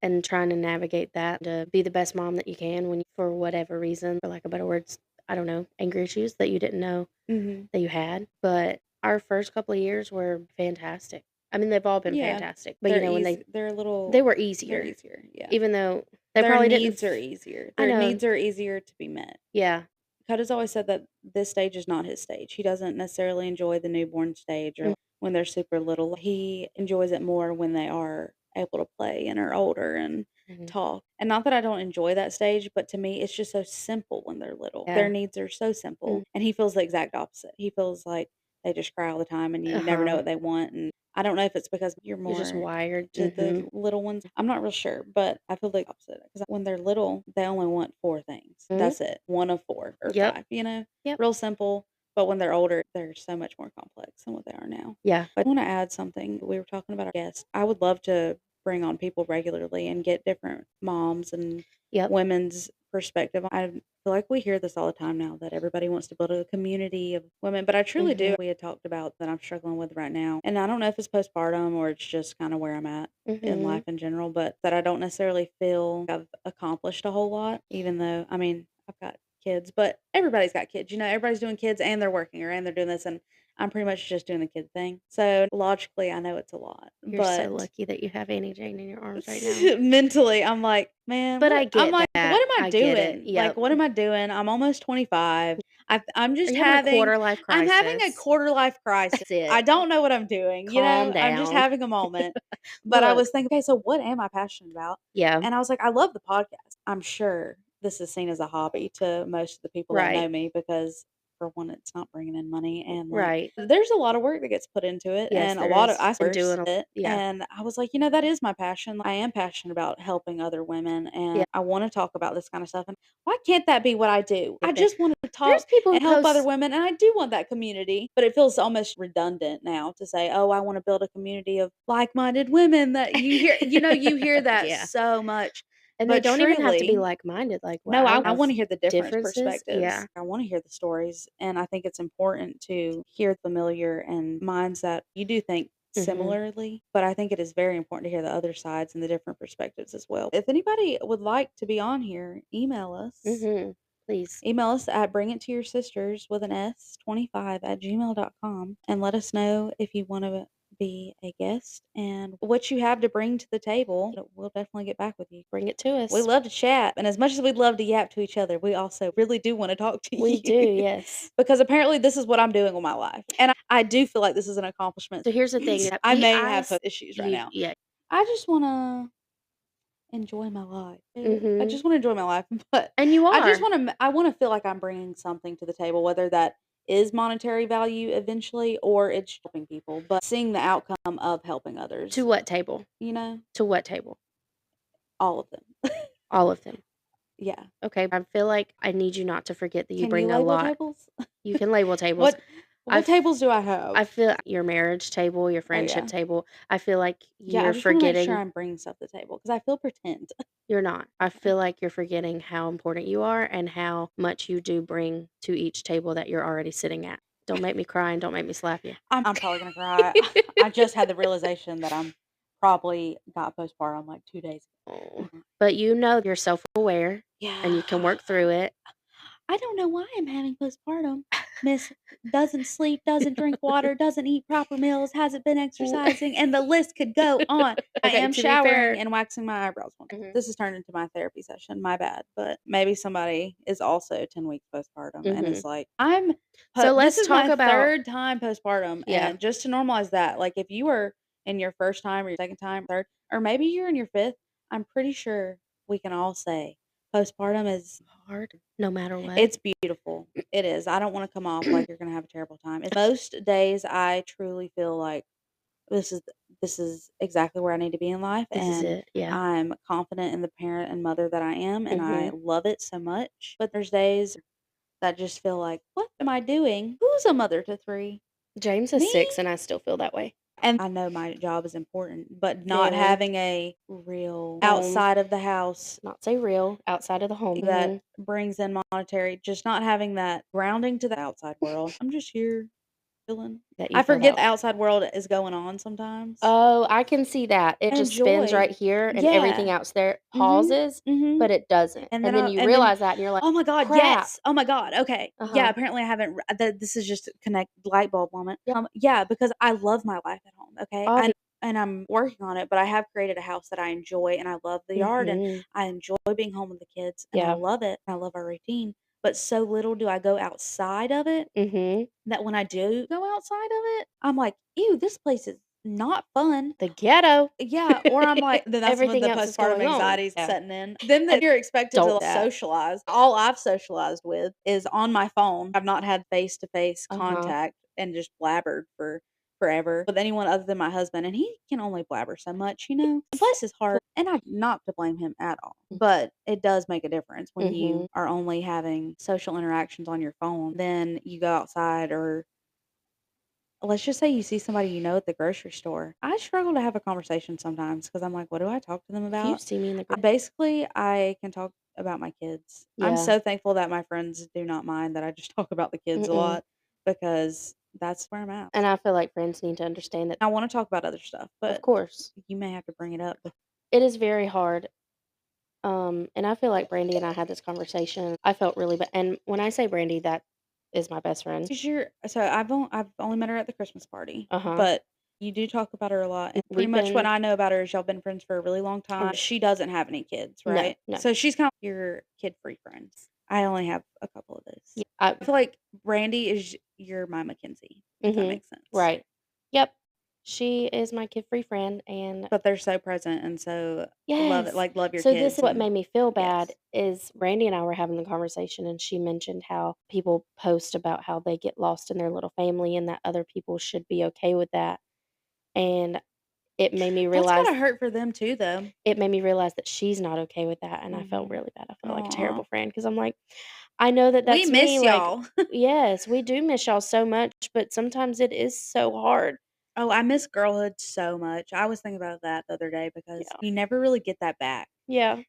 And trying to navigate that to be the best mom that you can when you, for whatever reason, for lack of better words, I don't know, anger issues that you didn't know Mhm. that you had. But our first couple of years were fantastic. I mean, they've all been Yeah. fantastic, but you know, when They're a they little were they're easier, easier. Yeah. even though they Their probably didn't. needs are easier. I Their know, needs are easier to be met. yeah. Coda's always said that this stage is not his stage. He doesn't necessarily enjoy the newborn stage or when they're super little. He enjoys it more when they are able to play and are older and Mhm. talk. And not that I don't enjoy that stage, but to me, it's just so simple when they're little. Their Yeah. needs are so simple. And he feels the exact opposite. He feels like they just cry all the time and Uh you never know huh. what they want. And I don't know if it's because you're You're just more wired. to the little ones. I'm not real sure, but I feel the opposite because when they're little, they only want four things. Mhm. That's it. One of four or Yep. five, you know? Yep. Real simple. But when they're older, they're so much more complex than what they are now. Yeah. But I want to add something. We were talking about our guests. I would love to bring on people regularly and get different moms and Yep. women's perspective. I feel like we hear this all the time now that everybody wants to build a community of women, but I truly do. Mhm. We had talked about that I'm struggling with right now. And I don't know if it's postpartum or it's just kind of where I'm at in Mhm. life in general, but that I don't necessarily feel I've accomplished a whole lot, even though, I mean, I've got kids, but everybody's got kids. You know, everybody's doing kids and they're working or and they're doing this. And I'm pretty much just doing the kid thing. So logically, I know it's a lot, You're so but lucky that you have Annie Jane in your arms right now. mentally, I'm like, "Man, But I I'm get like, that. what am I I get it. doing? Like, Yep. what am I doing? I'm almost 25. I'm Are just you having a having quarter life I'm having a crisis? quarter life crisis. That's I it. don't know what I'm doing, you Calm know? I'm just down. having a moment." But I Look. was thinking, "Okay, so what am I passionate about?" Yeah. And I was like, "I love the podcast." I'm sure this is seen as a hobby to most of the people that know Right. me because for one, it's not bringing in money, and, like, Right. there's a lot of work that gets put into it, Yes, and a there lot of is. I And source doing a it, yeah. and I was like, "You know, that is my passion. I am passionate about helping other women, and Yeah. I wanna talk about this kinda stuff, and why can't that be what I do? I Get there. just wanna There's talk people who and help other post women, and I do want that community," but it feels almost redundant now to say, "Oh, I wanna build a community of like-minded women," that you hear that Yeah. so much, And they but don't even have to be truly like-minded, like, no, I wow, have wanna hear the different differences. perspectives. Yeah. I wanna hear the stories, and I think it's important to hear familiar and minds that you do think Mhm. similarly, but I think it is very important to hear the other sides and the different perspectives as well. If anybody would like to be on here, email us. Mhm. Please. Email us at bringittoyoursisters with an S 25 at gmail.com and let us know if you want to be a guest and what you have to bring to the table. We'll definitely get back with you. Bring it to We us. love to chat, and as much as we'd love to yap to each other, we also really do wanna talk to We do, you yes. because apparently this is what I'm doing with my life, and I do feel like this is an accomplishment. So here's the thing, I may I have s issues right you now. yeah. I just wanna enjoy my life. I Mhm. just wanna enjoy my life, but And you I just are. wanna I wanna feel like I'm bringing something to the table, whether that is monetary value eventually or it's helping people, but seeing the outcome of helping To others, what table? you know? To what table? All of them. All of them. Yeah. Okay, I feel like I need you not to forget that you Can you bring a label lot. tables? You can label tables. What I what f tables do I have? I feel your marriage table, your Oh, friendship yeah. table, I feel like Yeah, I you're just wanna make sure forgetting. I'm bringing stuff to the table because I feel pretend. You're not. I Yeah. feel like you're forgetting how important you are and how much you do bring to each table that you're already sitting at. Don't make me cry and don't make me slap you. I'm probably gonna cry. I just had the realization that I'm probably got postpartum, like, 2 days Oh, ago. Mhm. but you know you're self-aware and Yeah. you can work through it. I don't know why I'm having postpartum. Miss doesn't sleep, doesn't drink water, doesn't eat proper meals, hasn't been Mm. exercising, and the list could go on. I Okay, am to be showering fair. and waxing my eyebrows once. Mhm, This has turned into my therapy session, my bad, but maybe somebody is also 10 weeks postpartum and mhm. is like, So this let's is talk my about. 3rd time postpartum, Yeah, and just to normalize that, like, if you were in your 1st time or your 2nd time, 3rd, or maybe you're in your 5th, I'm pretty sure we can all say postpartum is hard no matter what. it's beautiful. It is. I don't wanna come off like you're gonna have a terrible time. It's most days I truly feel like this is this is exactly where I need to be in life, This is and it, yeah. I'm confident in the parent and mother that I am, and I Mhm. love it so much. But there's days that just feel like, "What am I doing? Who's a mother to 3? James is Me?" 6 and I still feel that way. And I know my job is important, but not Very. having a real Home, outside of the house not say real, outside of the home. that Mhm. brings in monetary, just not having that grounding to the outside world. I'm just here chilling. That you I feel forget that the way. outside world is going on sometimes. Oh, I can see that. It I just spins enjoy right here and everything Yeah. else there Mhm. pauses, Mhm. but it doesn't. And then And then I you and then realize that and you're like, oh my god, "Crap." yes! Oh my god, okay. Yeah, Uh-huh. apparently I haven't this is just a connect light bulb moment. Yep. Yeah, because I love my life at home, okay? Obvi And I'm working on it, but I have created a house that I enjoy, and I love the yard, and Mhm. I enjoy being home with the kids, and I Yeah. love it. I love our routine, but so little do I go outside of it Mhm. that when I do go outside of it, I'm like, "Ew, this place is not fun." The ghetto. Yeah, or I'm like then that's when Everything the else is postpartum going on. anxiety's Yeah. setting in. Then I you're expected to don't that. socialize. All I've socialized with is on my phone. I've not had face-to-face Uh-huh. contact and just blabbered for forever with anyone other than my husband, and he can only blabber so much, you know? And plus it's hard, and I not to blame him at all, but it does make a difference when Mhm. you are only having social interactions on your phone, then you go outside or let's just say you see somebody you know at the grocery store. I struggle to have a conversation sometimes because I'm like, "What do I talk to them If you about?" see me in the Basically, I can talk about my kids. I'm yeah. so thankful that my friends do not mind that I just talk about the kids a Mm-mm. lot because that's where I'm at. And I feel like friends need to understand that. I wanna talk about other stuff, Of but course, you may have to bring it up it is very hard. And I feel like Brandy and I had this conversation. I felt really bad. And when I say Brandy, that is my best friend. 'cause I've only met her at the Christmas party, Uh-huh. but you do talk about her a lot, and pretty We've much what been I know about her is y'all been friends for a really long time. She doesn't have any kids, no, right? no. So she's kinda your kid-free friend. I only have a couple of those. Yeah, I I feel like Brandy is your my Mackenzie, if that mhm. makes sense. Right. Yep. She is my kid-free friend and But they're so present and so love it, yes. like, love your So this kids is what and made me feel bad yes. is Brandy and I were having the conversation and she mentioned how people post about how they get lost in their little family and that other people should be okay with that. And it made me That's realize gotta hurt for them too, though. that she's not okay with that, and I felt Mhm. really bad. I felt like a Aw. terrible friend because 'cause I'm like, I know that We that's me, miss like, y'all. yes, we do miss y'all so much, but sometimes it is so hard. Oh, I miss girlhood so much. I was thinking about that the other day because Yeah. you never really get that back. Yeah.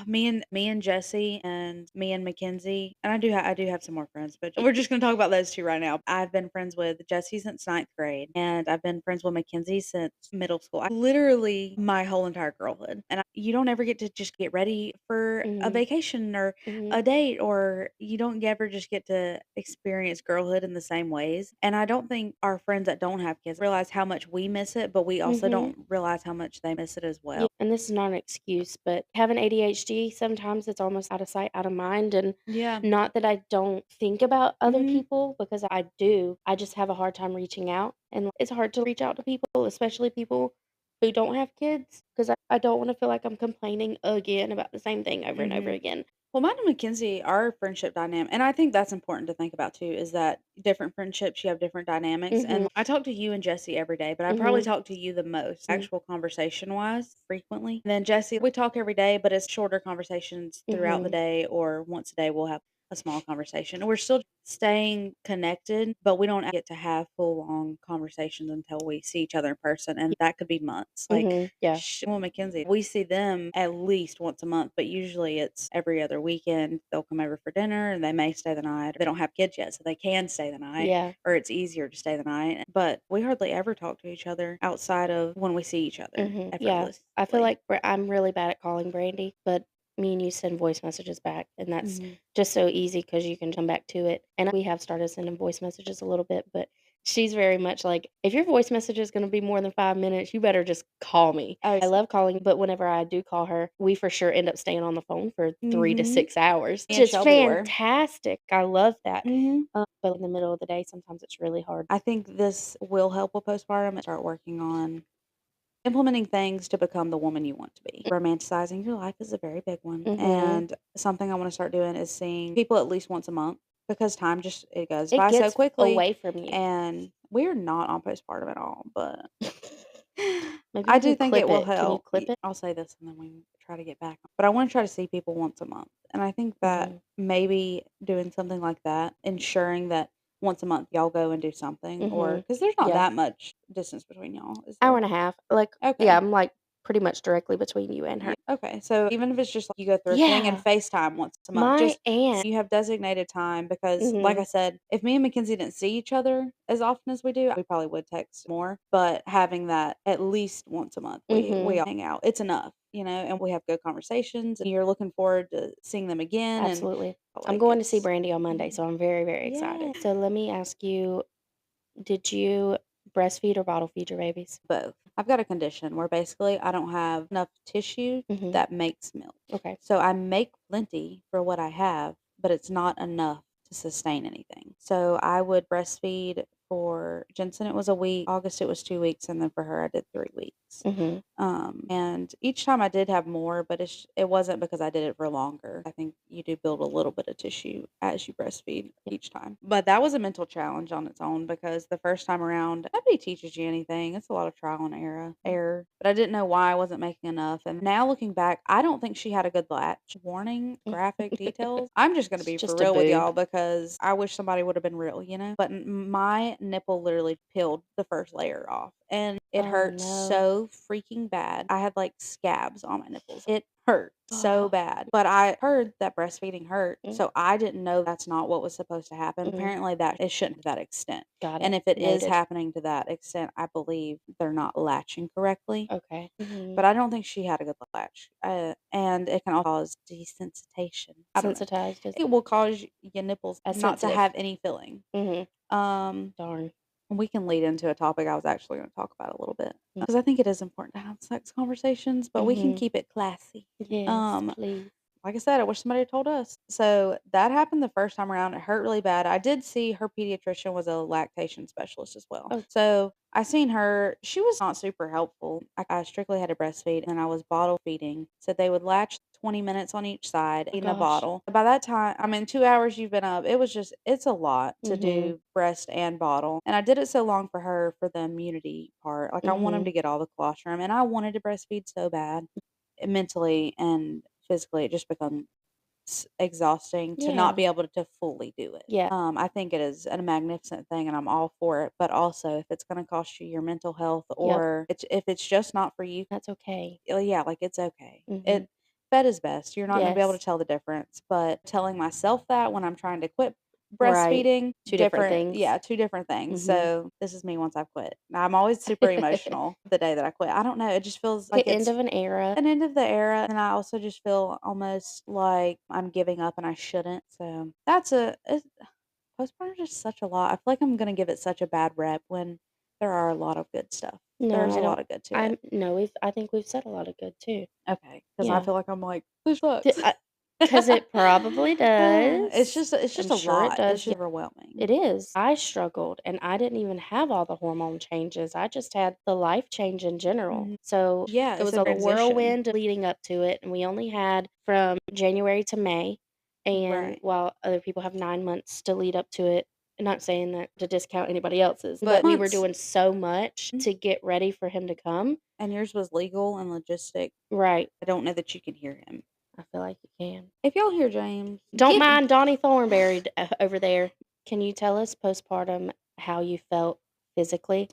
Me and Jesse and me and Mackenzie, and I do have some more friends, but we're just gonna talk about those 2 right now. I've been friends with Jesse since ninth grade, and I've been friends with Mackenzie since middle school. Literally my whole entire girlhood, and you don't ever get to just get ready for a Mhm. vacation or Mhm. a date, or you don't ever just get to experience girlhood in the same ways, and I don't think our friends that don't have kids realize how much we miss it, but we also Mhm. don't realize how much they miss it as Yeah, well. and this is not an excuse, but having ADHD, sometimes it's almost out of sight, out of mind, and Yeah. not that I don't think about other Mhm. people because I do. I just have a hard time reaching out, and it's hard to reach out to people, especially people who don't have kids, because I don't wanna feel like I'm complaining again about the same thing over and over Mhm. again. Well, mine and Mackenzie, our friendship dynamic, and I think that's important to think about too, is that different friendships, you have different dynamics. Mhm, And I talk to you and Jesse every day, but I probably mhm, talk to you the most, mhm, actual conversation wise, frequently. And then Jesse, we talk every day, but it's shorter conversations throughout the mhm, day, or once a day, we'll have a small conversation. And we're still staying connected, but we don't get to have full long conversations until we see each other in person. And that could be months. Like, mhm, yeah, well, Mackenzie, we see them at least once a month, but usually it's every other weekend. They'll come over for dinner and they may stay the night. They don't have kids yet, so they can stay the night, yeah, or it's easier to stay the night. But we hardly ever talk to each other outside of when we see each other mhm, yeah. I feel effortlessly. like I'm really bad at calling Brandy, but me and you send voice messages back, and that's Mhm. just so easy because you can come back to it, and we have started sending voice messages a little bit, but she's very much like, "If your voice message is gonna be more than 5 minutes, you better just call me." Oh, I love calling, but whenever I do call her, we for sure end up staying on the phone for 3 to mhm. 6 hours, Me which and is Shelby were. fantastic. I love that. Mhm. But in the middle of the day, sometimes it's really hard. I think this will help with postpartum and start working on implementing things to become the woman you want to be. Romanticizing your life is a very big one, Mhm. and something I wanna start doing is seeing people at least once a month because time just it goes It by so gets quickly, away from you. and we're not on postpartum at all, but Maybe I you do can think it clip will it. Can you help. clip it? I'll say this and then we try to get back on. But I wanna try to see people once a month, and I think that Mhm. maybe doing something like that, ensuring that once a month y'all go and do something, or Mhm. because there's not Yeah. that much distance between y'all, is Hour there? and a half. Like, yeah, Okay. I'm, like, pretty much directly between you and Yeah, her. okay, so even if it's just, like, you go thrifting and Yeah. FaceTime once a month, My just so aunt you have designated time because, like I Mhm. said, if me and Mackenzie didn't see each other as often as we do, we probably would text more, but having that at least once a month, we Mhm. all hang out, it's enough, and we have good conversations, and you're looking forward to seeing them again, and Absolutely. I'm like, going to see it's Brandy on Monday, mhm. so I'm very, very Yeah. excited. So let me ask you, did you breastfeed or bottle feed your babies? Both. I've got a condition where basically I don't have enough tissue Mhm. that makes milk. Okay. So I make plenty for what I have, but it's not enough to sustain anything. So I would breastfeed for Jensen, it was a week. August, it was 2 weeks. And then for her, I did 3 weeks. Mhm. And each time I did have more, but it wasn't because I did it for longer. I think you do build a little bit of tissue as you breastfeed Yeah. each time. But that was a mental challenge on its own because the first time around, nobody teaches you anything. It's a lot of trial and error. But I didn't know why I wasn't making enough. And now looking back, I don't think she had a good latch. Warning, graphic details. I'm just gonna It's be for just a real with boob. y'all because I wish somebody would have been real. But my nipple literally peeled the first layer off. And it Oh, hurt no. so freaking bad. I had, like, scabs on my nipples. It hurt so Oh. bad, but I heard that breastfeeding hurt, Mm, so I didn't know that's not what was supposed to happen. mhm. Apparently, that it shouldn't to that extent, Got and it. if it is Noted. happening to that extent, I believe they're not latching correctly, Okay. Mhm. but I don't think she had a good latch, and it can also cause desensitization. I don't know. Sensitized is It will cause your nipples not to sensitive. have any filling. Mhm. Um Darn. we can lead into a topic I was actually gonna talk about a little bit Mm. because I think it is important to have sex conversations, but we can Mhm. keep it classy. Yes, Um, please. like I said, I wish somebody had told us. So that happened the first time around. It hurt really bad. I did see her pediatrician was a lactation specialist as well. Oh, So I seen her. She was not super helpful. I strictly had to breastfeed and I was bottle feeding. So they would latch 20 minutes on each side my in a gosh. bottle. By that time, I mean, 2 hours you've been up. It's a lot to Mhm. do breast and bottle. And I did it so long for her for the immunity part. Like I want him Mhm. to get all the colostrum and I wanted to breastfeed so bad mentally and physically. It just become exhausting to not Yeah. be able to fully do it. Yeah. I think it is a magnificent thing, and I'm all for it. But also, if it's going to cost you your mental health, Yep. or if it's just not for you, That's okay. yeah, like it's okay. Mhm. Fed is best. You're not going to be able to Yes. tell the difference. But telling myself that when I'm trying to quit Right. breastfeeding, 2 different different, things. yeah, two different things. Mhm. So this is me once I've quit. I'm always super emotional the day that I quit. I don't know. It just feels The like end it's of an era. an end of the era, and I also just feel almost like I'm giving up and I shouldn't, so postpartum is just such a lot. I feel like I'm gonna give it such a bad rep when there are a lot of good stuff. No, There's I a don't lot of good to it. I'm no, I think we've said a lot of good too. Okay, because I Yeah. feel like I'm like, "This D sucks." 'Cause it probably It's does. just I'm a sure it lot. It's does, just yeah. overwhelming. It is. I struggled, and I didn't even have all the hormone changes, I just had the life change in general. Mhm. So, Yeah, it it's was a a transition. whirlwind leading up to it, and we only had from January to May, and Right. while other people have 9 months to lead up to it, I'm not saying that to discount anybody else's, but But we were months. doing so much Mhm. to get ready for him to come. And yours was legal and logistic. Right. I don't know that you can hear him. I feel like you can. If y'all hear James, Don't get mind Donnie Thornberry over there. Can you tell us postpartum how you felt physically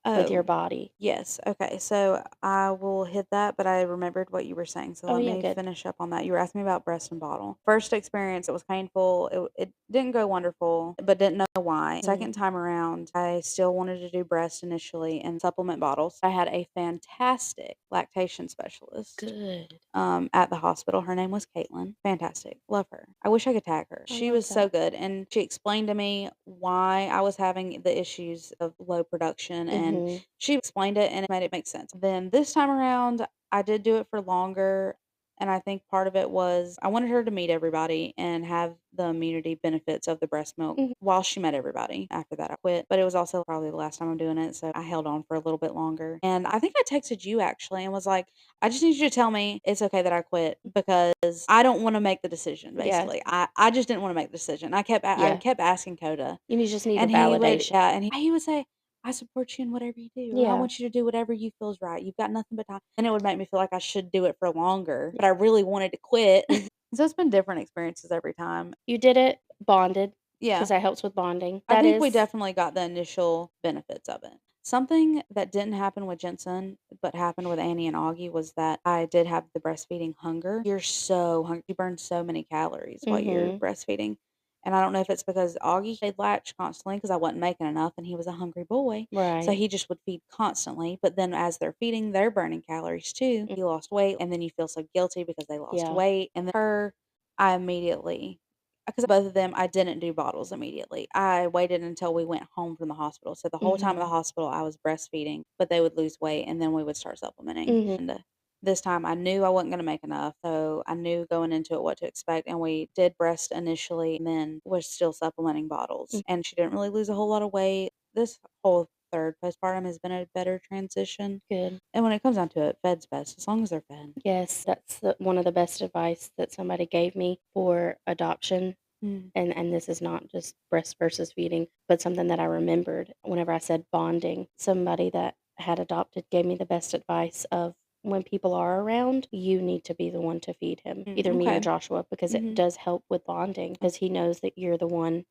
with your oh, body? yes. Okay. So I will hit that, but I remembered what you were saying. So Oh, let yeah, me good. finish up on that. You were asking me about breast and bottle. First experience, it was painful. It didn't go wonderful, but didn't know why. Mhm. Second time around, I still wanted to do breast initially and supplement bottles. I had a fantastic lactation specialist Good. at the hospital. Her name was Caitlin. Fantastic. Love her. I wish I could tag her. I She love was so that. good. And she explained to me why I was having the issues of low production. And Mhm. she explained it and it made it make sense. Then this time around, I did do it for longer. And I think part of it was I wanted her to meet everybody and have the immunity benefits of the breast milk Mhm. while she met everybody. After that, I quit. But it was also probably the last time I'm doing it. So I held on for a little bit longer. And I think I texted you actually and was like, I just need you to tell me it's okay that I quit because I don't wanna make the decision, Yeah. basically. I just didn't wanna make the decision. I Yeah. kept asking Coda, You just need a and he would validation. yeah, and he would say, "I support you in whatever you do. I Yeah. want you to do whatever you feel is right. You've got nothing but time." And it would make me feel like I should do it for longer, but I really wanted to quit. Mhm. So it's been different experiences every time. You did it bonded because Yeah. that helps with bonding. I That think we is definitely got the initial benefits of it. Something that didn't happen with Jensen, but happened with Annie and Augie was that I did have the breastfeeding hunger. You're so hungry. You burn so many calories while you're Mhm. breastfeeding. And I don't know if it's because Augie stayed latch constantly because I wasn't making enough and he was a hungry boy. So Right. he just would feed constantly. But then as they're feeding, they're burning calories too. Mm, He lost weight and then you feel so guilty because they lost yeah. weight. And then her, I immediately because both of them, I didn't do bottles immediately. I waited until we went home from the hospital. So the whole time at the Mhm. hospital, I was breastfeeding, but they would lose weight and then we would start supplementing. Mhm. And this time I knew I wasn't going to make enough. So I knew going into it what to expect. And we did breast initially and then was still supplementing bottles. Mm, And she didn't really lose a whole lot of weight. This whole third postpartum has been a better transition. good. And when it comes down to it, fed's best as long as they're fed. Yes, that's one of the best advice that somebody gave me for adoption. Mm. And this is not just breast versus feeding, but something that I remembered whenever I said bonding. Somebody that had adopted gave me the best advice of when people are around, you need to be the one to feed him, either me or Okay. Joshua, because it Hmm. does help with bonding because he knows that you're the one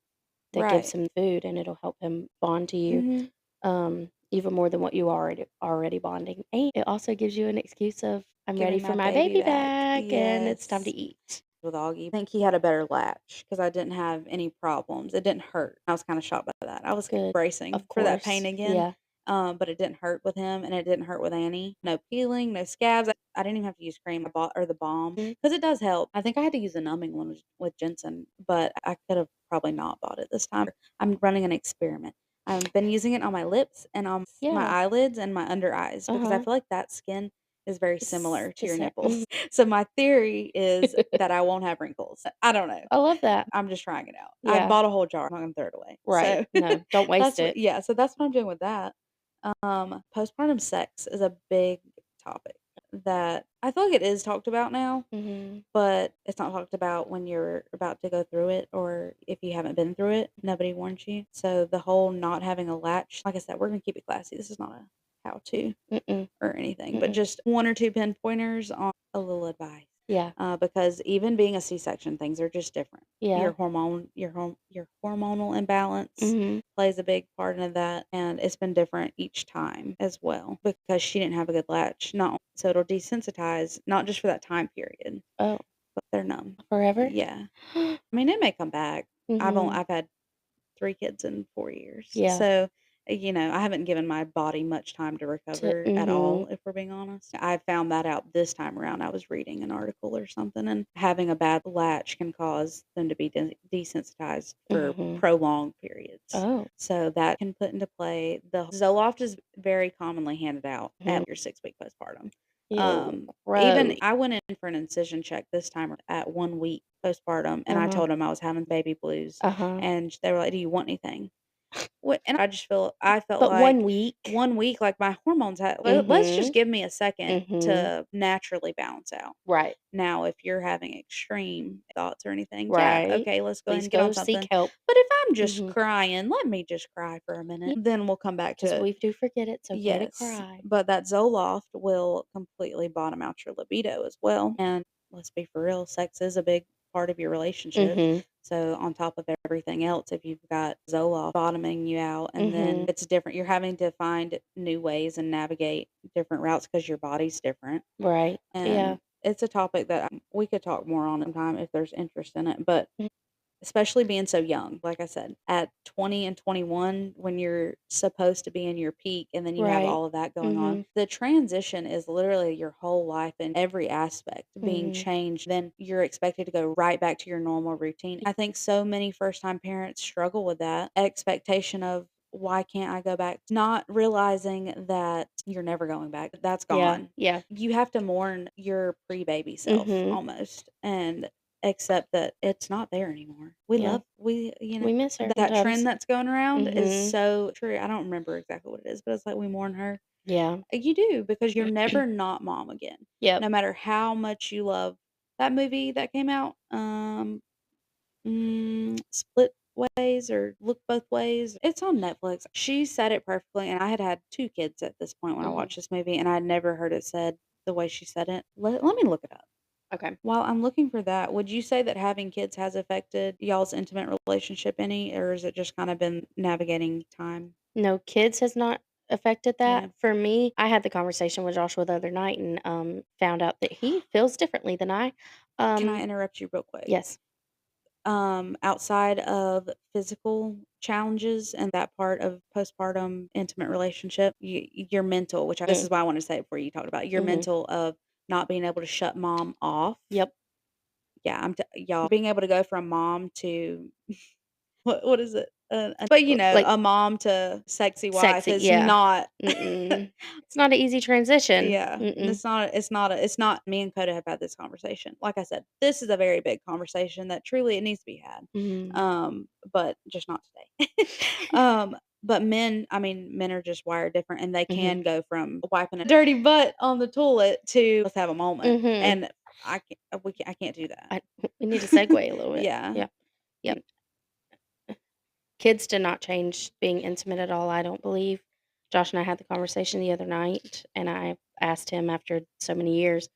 that gives Right. him food and it'll help him bond to you Hmm. even more than what you already bonding. And it also gives you an excuse of I'm ready Giving for my my baby baby back. back and it's time to Yes. eat. With Augie. I think he had a better latch because I didn't have any problems. It didn't hurt. I was kinda shocked by that. I was Good. bracing Of for that pain course. again, Yeah. but it didn't hurt with him, and it didn't hurt with Annie. No peeling, no scabs. I didn't even have to use cream. I bought or the balm Mhm. because it does help. I think I had to use a numbing one with Jensen, but I could have probably not bought it this time. I'm running an experiment. I've been using it on my lips and on my Yeah. eyelids and my under eyes because I Uh-huh. feel like that skin is very It's similar to your just nipples. So my theory is that I won't have wrinkles. I don't know. I love that. I'm just trying it out. I Yeah. bought a whole jar. I'm not gonna throw it away. Right. So No, don't waste that's what it. yeah, so that's what I'm doing with that. Postpartum sex is a big topic that I feel like it is talked about now, Mhm. but it's not talked about when you're about to go through it or if you haven't been through it. Nobody warns you. So the whole not having a latch, like I said, we're gonna keep it classy. This is not a how to Mm-mm. or anything, but Mm-mm. just 1 or 2 pinpointers on a little advice. Yeah. Because even being a C-section, things are just different. Yeah. Your hormonal imbalance Mhm. plays a big part in that, and it's been different each time as well because she didn't have a good latch. Not so it'll desensitize, not just for that time period, Oh, but they're numb. forever? Yeah. I mean, it may come back. Mhm. I've had 3 kids in 4 years. Yeah. So, I haven't given my body much time to recover at all, Mhm. if we're being honest. I found that out this time around. I was reading an article or something, and having a bad latch can cause them to be desensitized for Mhm. prolonged periods. Oh. So that can put into play the Zoloft is very commonly handed out Mhm. at your 6-week postpartum. Ew, Even gross. I went in for an incision check this time at 1 week postpartum, and I Uh-huh. told them I was having baby blues, Uh-huh. and they were like, "Do you want anything?" What and I felt But like 1 week? 1 week, like, my hormones had let's just Mhm. give me a second Mhm. to naturally balance out. Right. Now, if you're having extreme thoughts or anything, yeah, Right. okay, let's go ahead Please and get on go seek something. help. But if I'm just Mhm. crying, let me just cry for a minute, Yeah, then we'll come back to 'cause it. we do forget it's okay to Yes, cry. but that Zoloft will completely bottom out your libido as well, and let's be for real, sex is a big part of your relationship. Mhm. So on top of everything else, if you've got Zoloft bottoming you out, and then Mhm. it's different, you're having to find new ways and navigate different routes because your body's different, Right. Yeah. and it's a topic that, we could talk more on in time if there's interest in it, but Mm. especially being so young, like I said, at 20 and 21 when you're supposed to be in your peak and then you have Right. all of that going on. Mhm. The transition is literally your whole life and every aspect being Mhm. changed. Then you're expected to go right back to your normal routine. I think so many first time parents struggle with that expectation of why can't I go back? Not realizing that you're never going back. That's Yeah. gone. Yeah. You have to mourn your pre-baby self Mhm. almost. And except that it's not there anymore. Yeah. We miss her That trend sometimes. that's going around is Mhm. so true. I don't remember exactly what it is, but it's like we mourn her. Yeah. You do because you're never not mom again. Yep. No matter how much you love that movie that came out, Split Ways or Look Both Ways. It's on Netflix. She said it perfectly, and I had 2 kids at this point when I Mhm. watched this movie, and I'd never heard it said the way she said it. Let me look it up. Okay. While I'm looking for that, would you say that having kids has affected y'all's intimate relationship any, or has it just kinda been navigating time? No, kids has not affected that. Yeah. For me, I had the conversation with Joshua the other night and, found out that he feels differently than I. Can I Um, interrupt you real quick? yes. Outside of physical challenges and that part of postpartum intimate relationship, your mental, this Mm. is why I wanted to say it before you talked about it, your Mhm. mental of not being able to shut mom off. Yep. Yeah, y'all being able to go from mom to what is it? But, Like a mom to sexy wife sexy, is yeah. not Mm-mm. It's not an easy transition. yeah, Mm-mm. it's not me and Coda have had this conversation. Like I said, this is a very big conversation that truly it needs to be had. Mhm. But just not today. Um, but men are just wired different and they Mhm. can go from wiping a dirty butt on the toilet to let's have a moment. Mhm. And I can't do that. I we need to segue a little bit. Yeah. Yeah. Yep. Kids did not change being intimate at all, I don't believe. Josh and I had the conversation the other night, and I asked him after so many years,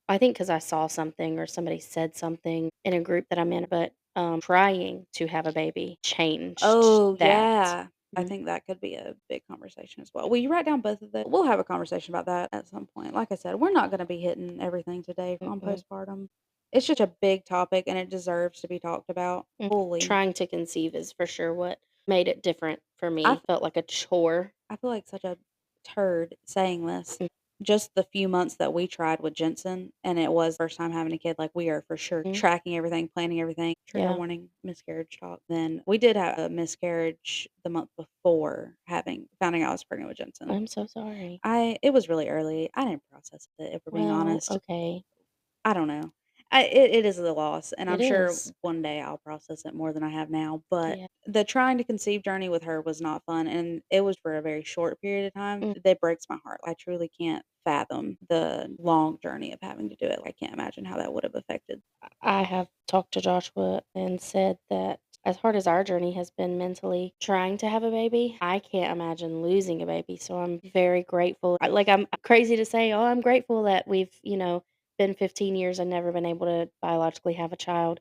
I think because I saw something or somebody said something in a group that I'm in, but, trying to have a baby changed Oh, that. yeah. I Mhm, think that could be a big conversation as well. Will you write down both of those? We'll have a conversation about that at some point. Like I said, we're not gonna be hitting everything today on mm-mm, postpartum. It's just a big topic and it deserves to be talked about mm. fully. Trying to conceive is for sure what made it different for I me. Felt like a chore. I feel like such a turd saying this. Mm, Just the few months that we tried with Jensen, and it was first time having a kid, like, we are for sure mm, tracking everything, planning everything. Trigger yeah. warning, miscarriage talk. Then we did have a miscarriage the month before finding out I was pregnant with Jensen. I'm so sorry. It was really early. I didn't process it, if we're being Well, honest. okay. I don't know. It is a loss, and It I'm sure is. one day I'll process it more than I have now, but Yeah. the trying to conceive journey with her was not fun, and it was for a very short period of time. Mm. That breaks my heart. I truly can't fathom the long journey of having to do it. I can't imagine how that would have affected. I have talked to Joshua and said that as hard as our journey has been mentally trying to have a baby, I can't imagine losing a baby. So I'm very grateful. I'm crazy to say, oh, I'm grateful that we've, been 15 years and never been able to biologically have a child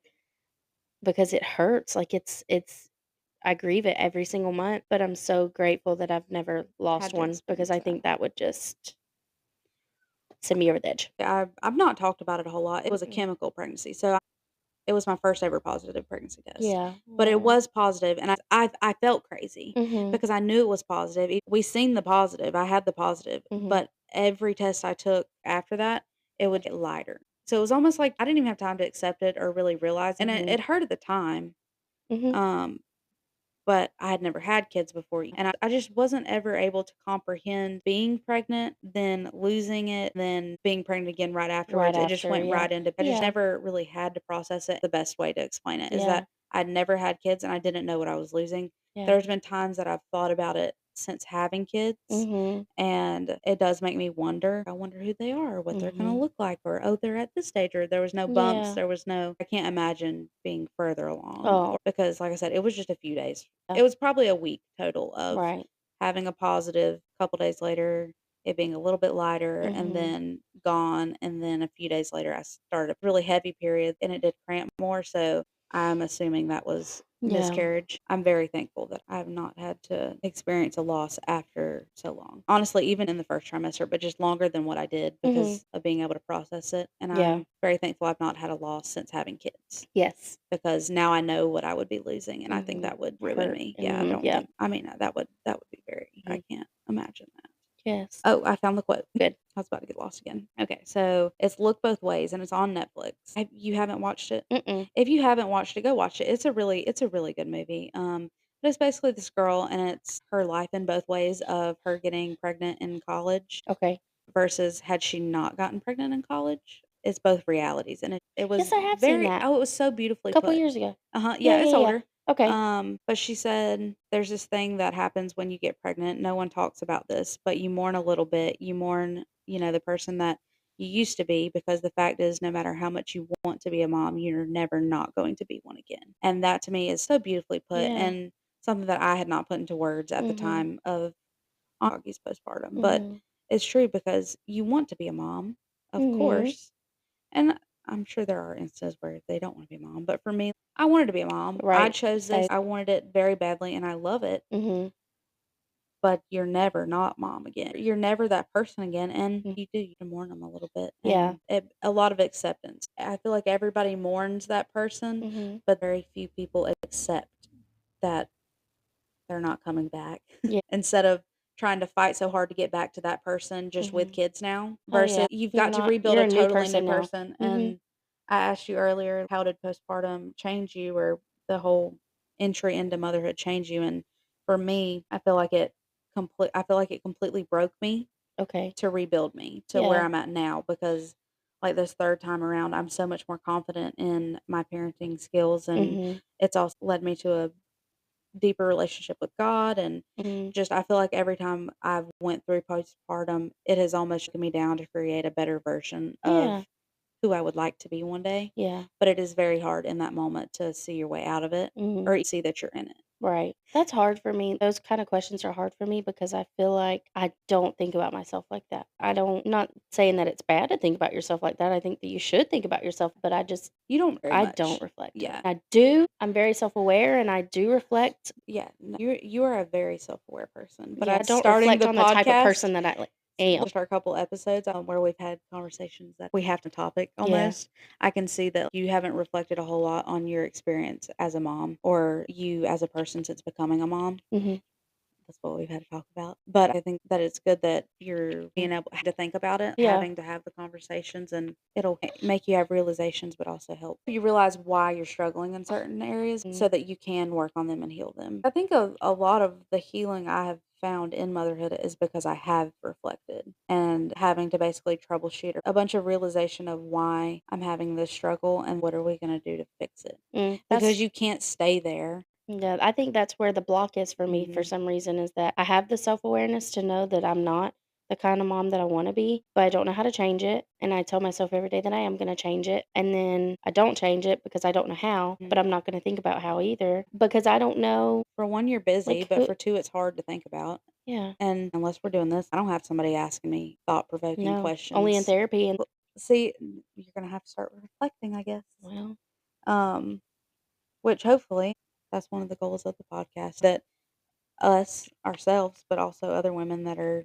because it hurts. I grieve it every single month, but I'm so grateful that I've never lost Had to one because experience I that. think that would just send me over the edge. I've not talked about it a whole lot. It was a Mm-mm. chemical pregnancy, so it was my first ever positive pregnancy test, Yeah. but it Well, was positive, and I felt crazy hmm. because I knew it was positive. We seen the positive, I had the positive, Hmm. but every test I took after that, it would get lighter. So it was almost like I didn't even have time to accept it or really realize, and it Hmm. it hurt at the time, Hmm. um, but I had never had kids before, and I just wasn't ever able to comprehend being pregnant, then losing it, then being pregnant again right Right afterwards. It just after, went yeah. right into I just Yeah, never really had to process it. The best way to explain it is yeah, that I'd never had kids and I didn't know what I was losing. yeah. There's been times that I've thought about it since having kids, Mhm, and it does make me wonder. I wonder who they are, what they're gonna mhm. look like, or, "Oh, they're at this stage," or there was no bumps, Yeah. there was no I can't imagine being further along, Oh, or because, like I said, it was just a few days. yeah. It was probably a week total of Right. having a positive, couple days later, it being a little bit lighter, and Mhm. then gone, and then a few days later, I started a really heavy period, and it did cramp more, so I'm assuming that was Yeah. miscarriage. I'm very thankful that I have not had to experience a loss after so long. Honestly, even in the first trimester, but just longer than what I did Mhm. because of being able to process it, and Yeah. I'm very thankful I've not had a loss since having kids Yes. because now I know what I would be losing, and I think Mhm. that would ruin Hurt. me. Yeah, I Mhm. don't Yeah. think that would be very I Mhm. can't imagine that. Yes. Oh, I found the quote. Good. I was about to get lost again. Okay, so it's Look Both Ways, and it's on Netflix. You haven't watched it? Mm-mm. If you haven't watched it, go watch it. It's a really good movie. But it's basically this girl, and it's her life in both ways of her getting pregnant in college Okay. versus had she not gotten pregnant in college. It's both realities, and it Yes, was I have seen that it was so a beautifully couple put. years ago. Uh-huh, Yeah, yeah, it's yeah, yeah. older. Okay. But she said there's this thing that happens when you get pregnant. No one talks about this, but you mourn a little bit. You mourn, the person that you used to be because the fact is no matter how much you want to be a mom, you're never not going to be one again. And that to me is so beautifully put Yeah. and something that I had not put into words at the Mhm. time of Augie's postpartum. But Mhm. it's true because you want to be a mom, of Mhm. course. And I'm sure there are instances where they don't want to be a mom, but for me, I wanted to be a mom. I Right. chose this. Say. I wanted it very badly and I love it, Mhm. but you're never not mom again. You're never that person again. And Mm. you to mourn them a little bit Yeah. and a lot of acceptance. I feel like everybody mourns that person, Mhm. but very few people accept that they're not coming back. Yeah. Instead of trying to fight so hard to get back to that person just with Mhm. kids now Oh, versus yeah. you've You're got to not rebuild you're a a new totally new person now. person. Mhm. And I asked you earlier, how did postpartum change you or the whole entry into motherhood change you? And for me, I feel like it completely broke me Okay. to rebuild me to where Yeah. I'm at now because like this third time around, I'm so much more confident in my parenting skills and Mhm. it's also led me to a deeper relationship with God and Mhm. just I feel like every time I've went through postpartum, it has almost taken me down to create a better version Yeah. of who I would like to be one day. Yeah. But it is very hard in that moment to see your way out of it Mhm. or see that you're in it. Right. That's hard for me. Those kind of questions are hard for me because I feel like I don't think about myself like that. I don't not saying that it's bad to think about yourself like that. I think that you should think about yourself, but You don't very I don't much. reflect. Yeah. I do. I'm very self-aware and I do reflect. Yeah. No, you are a very self-aware person. But Yeah, I I don't starting reflect the on the type of podcast person that I like am. just our couple episodes on where we've had conversations that we have to topic Yeah. almost, I can see that you haven't reflected a whole lot on your experience as a mom or you as a person since becoming a mom. Mhm. That's what we've had to talk about. But I think that it's good that you're being able to think about it, Yeah. having to have the conversations, and it'll make you have realizations, but also help you realize why you're struggling in certain areas Mm. so that you can work on them and heal them. I think a lot of the healing I have found in motherhood is because I have reflected and having to basically troubleshoot a bunch of realization of why I'm having this struggle and what are we going to do to fix it That's because you can't stay there. yeah, I think that's where the block is for me for Hmm. some reason is that I have the self-awareness to know that I'm not the kind of mom that I want to be, but I don't know how to change it. And I tell myself every day that I am going to change it. And then I don't change it because I don't know how, but I'm not going to think about how either because I don't know For one, you're busy, like but who for two, it's hard to think about. yeah, And unless we're doing this, I don't have somebody asking me thought-provoking no, only in questions. therapy and Well, see, you're gonna have to start reflecting, I guess. well, Um, which hopefully that's one of the goals of the podcast that us ourselves, but also other women that are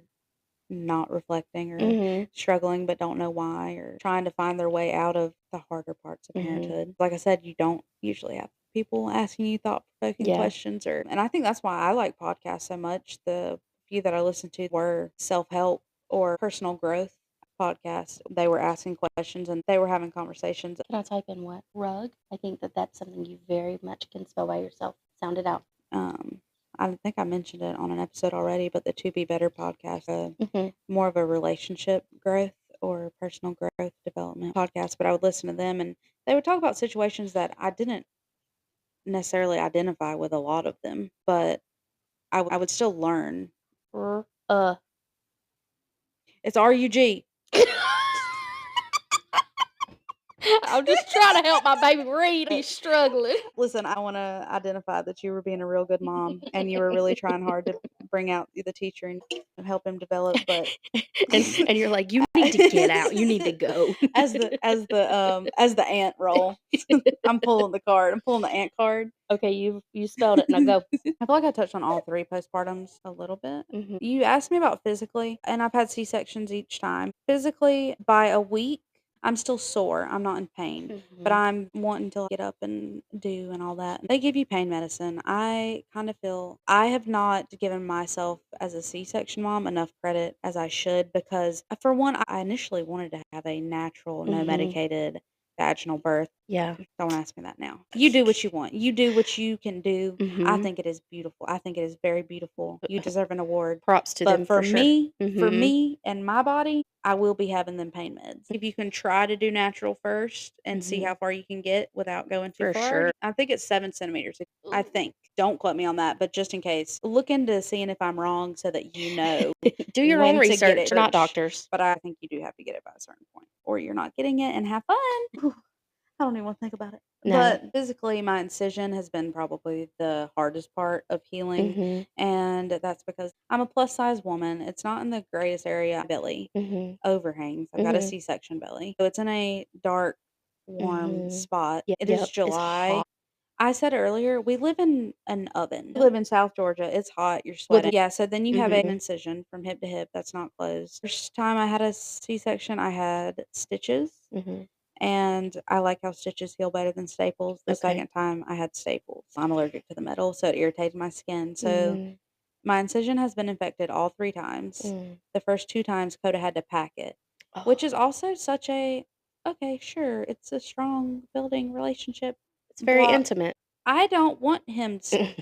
not reflecting or mhm, struggling but don't know why or trying to find their way out of the harder parts of mhm. parenthood. Like I said, you don't usually have people asking you thought provoking Yeah. questions or and I think that's why I like podcasts so much. The few that I listened to were self-help or personal growth podcasts. They were asking questions and they were having conversations. Can I type in what? Rug? I think that that's something you very much can spell by yourself. Sound it out. I think I mentioned it on an episode already, but the To Be Better podcast, more of a relationship growth or personal growth development podcast. But I would listen to them, and they would talk about situations that I didn't necessarily identify with a lot of them, but I would still learn. Uh. It's RUG. I'm just trying to help my baby read. He's struggling. Listen, I want to identify that you were being a real good mom and you were really trying hard to bring out the teacher and help him develop. But and you're like, you need to get out. You need to go. as the ant roll. I'm pulling the card. I'm pulling the ant card. Okay, you spelled it. Now go. I feel like I touched on all 3 postpartums a little bit. You asked me about physically, and I've had C-sections each time. Physically, by a week, I'm still sore. I'm not in pain, but I'm wanting to get up and do and all that. They give you pain medicine. I kind of feel I have not given myself as a C-section mom enough credit as I should because, for one, I initially wanted to have a natural, no medicated vaginal birth. Yeah. Don't ask me that now. You do what you want. You do what you can do. I think it is beautiful. I think it is very beautiful. You deserve an award. Props to them for for sure. me, for me and my body, I will be having them pain meds. If you can try to do natural first and see how far you can get without going too For far. sure. I think it's 7 centimeters. I think. Don't quote me on that, but just in case, look into seeing if I'm wrong so that you know. Do your own when to get research. it We're not first. doctors. But I think you do have to get it by a certain point, or you're not getting it and have fun. I don't even want to think about it. No. But physically, my incision has been probably the hardest part of healing. And that's because I'm a plus size woman. It's not in the greatest area. Belly overhangs. I've got a C-section belly. So it's in a dark, warm spot. It is July. I said earlier, we live in an oven. We live in South Georgia. It's hot. You're sweating. Yeah, so then you have an incision from hip to hip that's not closed. First time I had a C-section, I had stitches. And I like how stitches heal better than staples. The second time I had staples. I'm allergic to the metal, so it irritated my skin. So my incision has been infected all 3 times. The first 2 times, Coda had to pack it, which is also such a, okay, sure, it's a strong building relationship. It's very intimate. I don't want him to.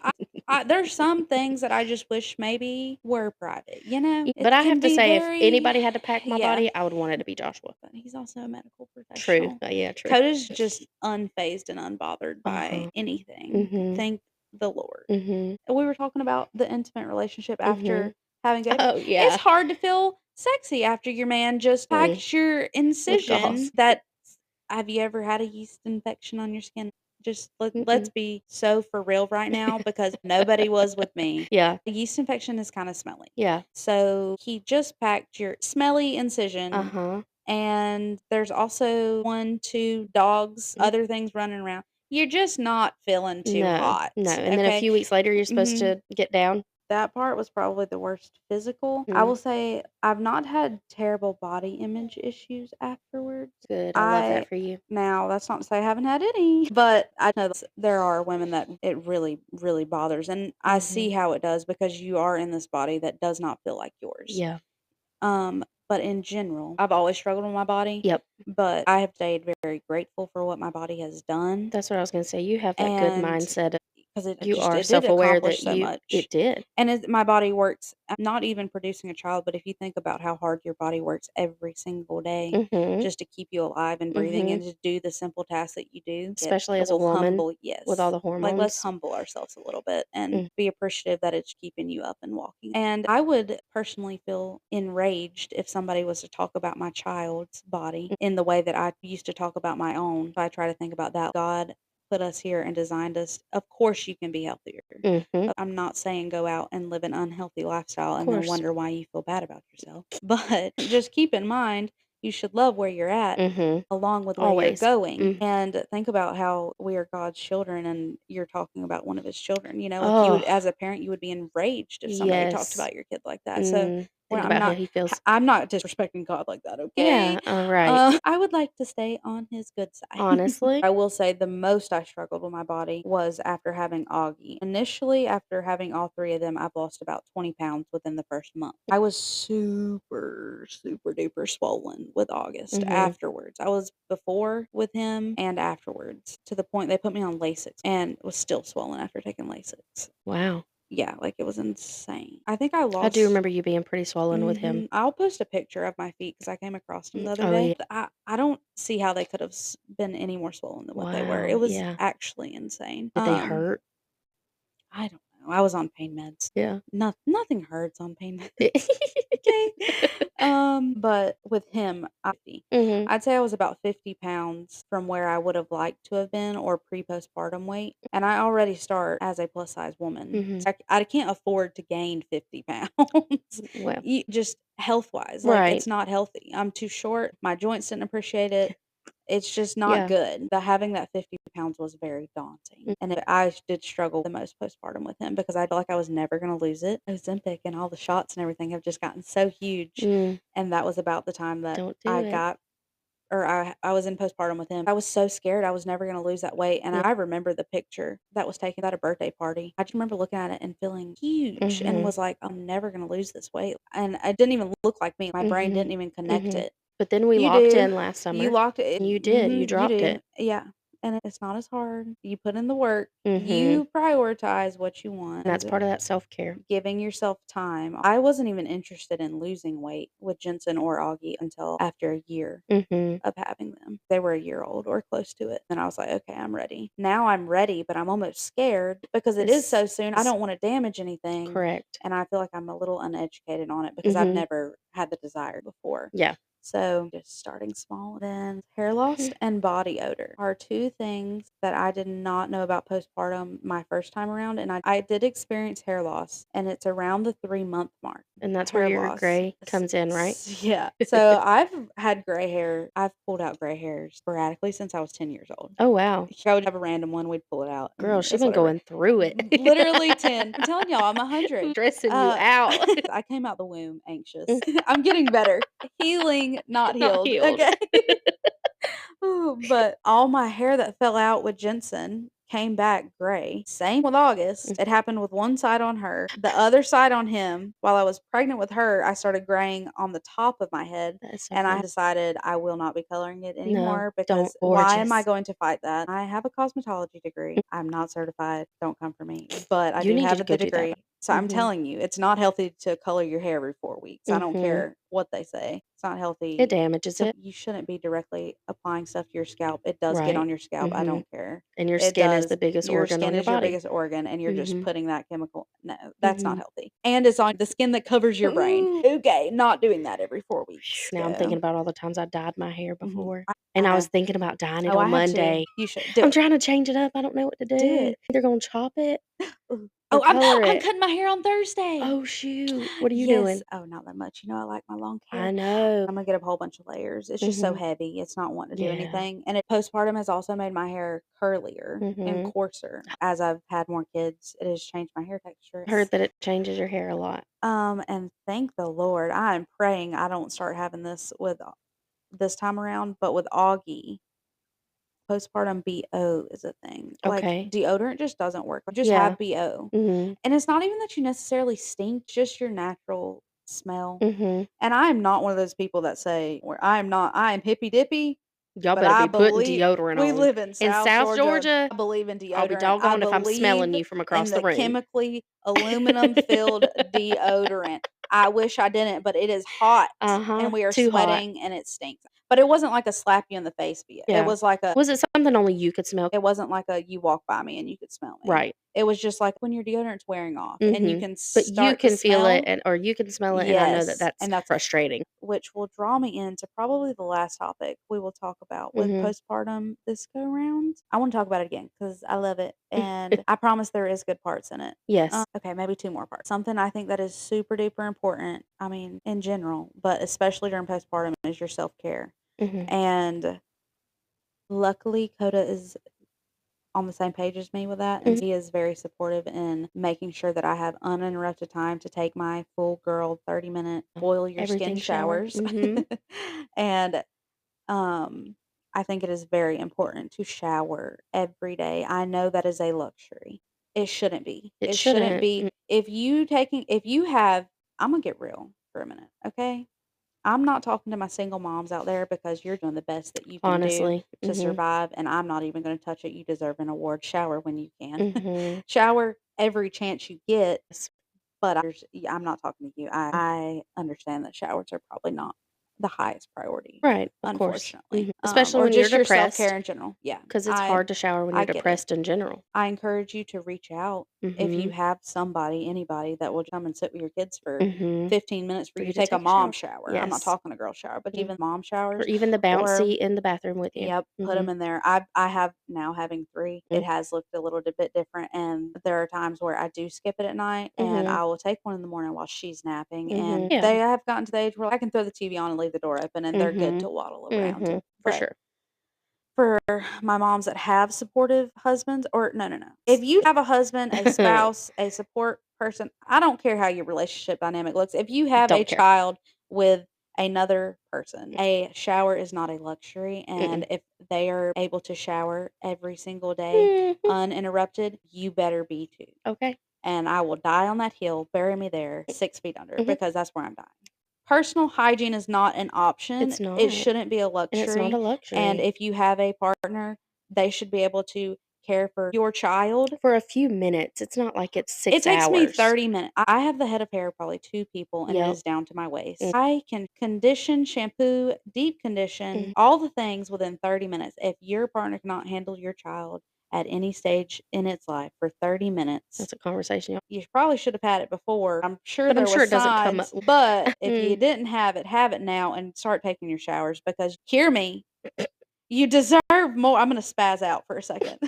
There's some things that I just wish maybe were private, you know? But I have to say, if anybody had to pack my body, I would want it to be Joshua. But he's also a medical professional. True. Yeah, true. Coda's just unfazed and unbothered by anything. Thank the Lord. We were talking about the intimate relationship after having babies. Oh, yeah. It's hard to feel sexy after your man just packed your incision. Have you ever had a yeast infection on your skin? Just let's be so for real right now because nobody was with me. Yeah. A yeast infection is kind of smelly. Yeah. So he just packed your smelly incision. And there's also 1, 2 dogs, other things running around. You're just not feeling too hot. No. And then a few weeks later, you're supposed to get down. That part was probably the worst physical. I will say I've not had terrible body image issues afterwards. Good. I love that for you. Now, that's not to say I haven't had any, but I know there are women that it really, really bothers. And I see how it does because you are in this body that does not feel like yours. Yeah. But in general, I've always struggled with my body. Yep. But I have stayed very grateful for what my body has done. That's what I was going to say. You have that good mindset. Because You are self-aware that it did. And my body works. I'm not even producing a child, but if you think about how hard your body works every single day just to keep you alive and breathing and to do the simple tasks that you do. Especially as a woman with all the hormones. Like, let's humble ourselves a little bit and be appreciative that it's keeping you up and walking. And I would personally feel enraged if somebody was to talk about my child's body in the way that I used to talk about my own. So I try to think about that. God put us here and designed us. Of course you can be healthier. I'm not saying go out and live an unhealthy lifestyle and then wonder why you feel bad about yourself. But just keep in mind you should love where you're at along with where you're going. And think about how we are God's children and you're talking about one of his children. You know, like you would, as a parent, you would be enraged if somebody talked about your kid like that. So Think point, about how he feels. I'm not disrespecting God like that, okay? Yeah, right. I would like to stay on his good side. Honestly. I will say the most I struggled with my body was after having Augie. Initially, after having all 3 of them, I've lost about 20 pounds within the first month. I was super, super duper swollen with August. Mhm. Afterwards, I was before with him and afterwards, to the point they put me on Lasix and was still swollen after taking Lasix. Wow. Yeah, like, it was insane. I think I I do lost remember you being pretty swollen with him. I'll post a picture of my feet because I came across them the other Oh, day. yeah. I don't see how they could have been any more swollen than what they were. It Wow, was yeah. actually insane. Did they hurt? I don't know. I was on pain meds. Yeah. Nothing hurts on pain meds. Okay. But with him, Mhm, I'd say I was about 50 pounds from where I would have liked to have been or pre-postpartum weight. And I already start as a plus size woman. mhm. So I can't afford to gain 50 pounds. Well, Just health wise, like right. it's not healthy. I'm too short. My joints didn't appreciate it. It's just not Yeah. good. But having that 50 pounds was very daunting. And I did struggle the most postpartum with him because I felt like I was never going to lose it. Ozempic and all the shots and everything have just gotten so huge. Mm, And that was about the time that don't do I it. got or I was in postpartum with him. I was so scared I was never gonna lose that weight, and Yeah. I remember the picture that was taken at a birthday party. I just remember looking at it and feeling huge and Mhm, was like, "I'm never gonna lose this weight." And it didn't even look like me. My brain mhm, didn't even connect mhm. it. But then we You locked do. in last You summer. locked it. You did, you You dropped do. it. Yeah. And it's not as hard. You put in the work. Mhm, You prioritize what you want. and that's And part of that self-care. giving yourself time. I wasn't even interested in losing weight with Jensen or Augie until after a year Mhm. of having them. They were a year old or close to it. And I was like, okay, I'm ready. Now I'm ready, but I'm almost scared because it is It's so soon. I don't want to damage anything. correct. And I feel like I'm a little uneducated on it because I've Mhm. never had the desire before. Yeah. So just starting small. Then hair loss and body odor are 2 things that I did not know about postpartum my first time around. And I did experience hair loss, and it's around the 3-month mark. And that's where Hair your loss. gray comes in, right? Yeah. So I've had gray hair. I've pulled out gray hairs sporadically since I was 10 years old. Oh, wow. I would have a random one, we'd pull it out, Girl, and she it's been whatever. going through it. Literally 10. I'm telling y'all, I'm 100. Stressing you out. I came out the womb anxious. I'm getting better. Healing, not Not healed. healed. Okay. Ooh, but all my hair that fell out with Jensen came back gray. Same with August. It happened with one side on her, the other side on him. While I was pregnant with her, I started graying on the top of my head, That is so and I funny. decided I will not be coloring it No, anymore don't. because why am I Gorgeous. going to fight that? I have a cosmetology degree. I'm not certified. Don't come for me. But I You do need have to the go do that. degree. So I'm Mhm, telling you, it's not healthy to color your hair every 4 weeks. I don't mhm. care what they say. It's not It healthy damages to it. you shouldn't be directly applying stuff to your scalp. It does get Right. on your scalp. I Mhm. don't care. And your It skin is the does. biggest Your organ skin on your is your body. biggest organ, and you're just Mhm, putting that chemical. No, that's not mhm. healthy. And it's on the skin that covers your brain. Ooh. Okay, not doing that every 4 Phew, weeks. now I'm thinking So, about all the times I dyed my hair mhm. before, I and I was have. thinking about dyeing it Oh, I on have too. Monday. You should do I'm it. trying to change it up, I don't know what to Do do. it. Either gonna chop it Ooh. or Oh, color I'm it. cutting my hair on Thursday. Oh, shoot. What are you Yes. doing? Oh, not that much. You know, I like my long I hair. know. I'm gonna get a whole bunch of layers. It's just so Mhm. heavy. It's not wanting to do Yeah. anything. And postpartum has also made my hair curlier and Mhm. coarser. As I've had more kids, it has changed my hair texture. Heard that it changes your hair a lot. And thank the Lord. I am praying I don't start having this with this time around, but with Augie, postpartum BO is a thing. Like Okay. deodorant just doesn't work. Just Yeah. have BO. Mhm. And it's not even that you necessarily stink, just your natural smell. Mhm. And I am not one of those people that say, where I am not, I am hippy dippy, Y'all but better I be putting believe deodorant we on. live in In South South Georgia. Georgia, I believe in I'll be deodorant. I doggone if I'm smelling believe you from across in the the room. chemically aluminum filled deodorant. I wish I didn't, but it is hot and Uh-huh. we are Too hot. sweating and it stinks. But it wasn't like a slap you in the face BO. It Yeah. was like a Was it something only you could smell? it wasn't like a you walk by me and you could smell me. Right. It was just like when your deodorant's wearing off and you Mhm. can But you start to can feel it smell. and or you can smell it, and I know that Yes, that's and that's frustrating. which will draw me into probably the last topic we will talk about with Mhm. postpartum this go round. I want to talk about it again because I love it, and I promise there is good parts in it. Yes. Okay, maybe 2 more parts. Something I think that is super duper important. I mean, in general, but especially during postpartum, is your self care. Mhm. And luckily, Coda is on the same page as me with that, and he is very supportive in making sure that I have uninterrupted time to take my full girl 30-minute boil your skin Everything shower. showers. And, I think it is very important to shower every day. I know that is a luxury. It shouldn't be. It It shouldn't shouldn't. be. If you have Imma get real for a minute, okay? I'm not talking to my single moms out there because you're doing the best that you can do Honestly. to survive, and I'm not even gonna touch it. You deserve an award. Shower when you can. Mhm. Shower every chance you get, Yes. but I'm not talking to you. I understand that showers are probably not the highest priority, Right, of course. unfortunately, Especially or when you're just your depressed, self-care in general. Yeah, 'cause it's hard to shower when you're I get it. depressed in general. I encourage you to reach out if you Mhm. have somebody, anybody that will come and sit with your kids for Mhm. 15 minutes for For you you to to take a take a mom shower. shower. I'm not Yes. talking a girl shower, but Mm. even mom Or showers even the bounce or seat in the bathroom with you. yep, put them Mhm. in there. I have now having 3, it Mm. has looked a little bit different, and there are times where I do skip it at night, and Mhm. I will take one in the morning while she's napping, Mhm. and Yeah. they have gotten to the age where I can throw the TV on and leave the door open, and they're good Mhm. to waddle around. Mhm. For But sure. for my moms that have supportive husbands or no, no, no. If you have a husband, a spouse, a support person, I don't care how your relationship dynamic looks. If you have a Don't care. child with another person, a shower is not a luxury. Mm-mm. And if they are able to shower every single day Mhm. uninterrupted, you better be too. Okay. And I will die on that hill, bury me there 6 feet under Mhm. because that's where I'm dying. Personal hygiene is not an option. It's not, It shouldn't be a and it's not a luxury. And luxury. if you have a partner, they should be able to care for your child. For a few minutes, it's not like it's It 6 takes me hours. 30 minutes. I have the head of hair of probably 2 people, and it Yep. is down to my waist. Mm. I can condition, shampoo, deep condition, Mhm. all the things within 30 minutes. If your partner cannot handle your child at any stage in its life for 30 minutes, That's a conversation, y'all. you probably should have had it before. I'm sure But I'm there sure was it doesn't come up. signs, but if you Mm. didn't have it now and start taking your showers because hear me, you deserve more. I'm gonna spaz out for a second.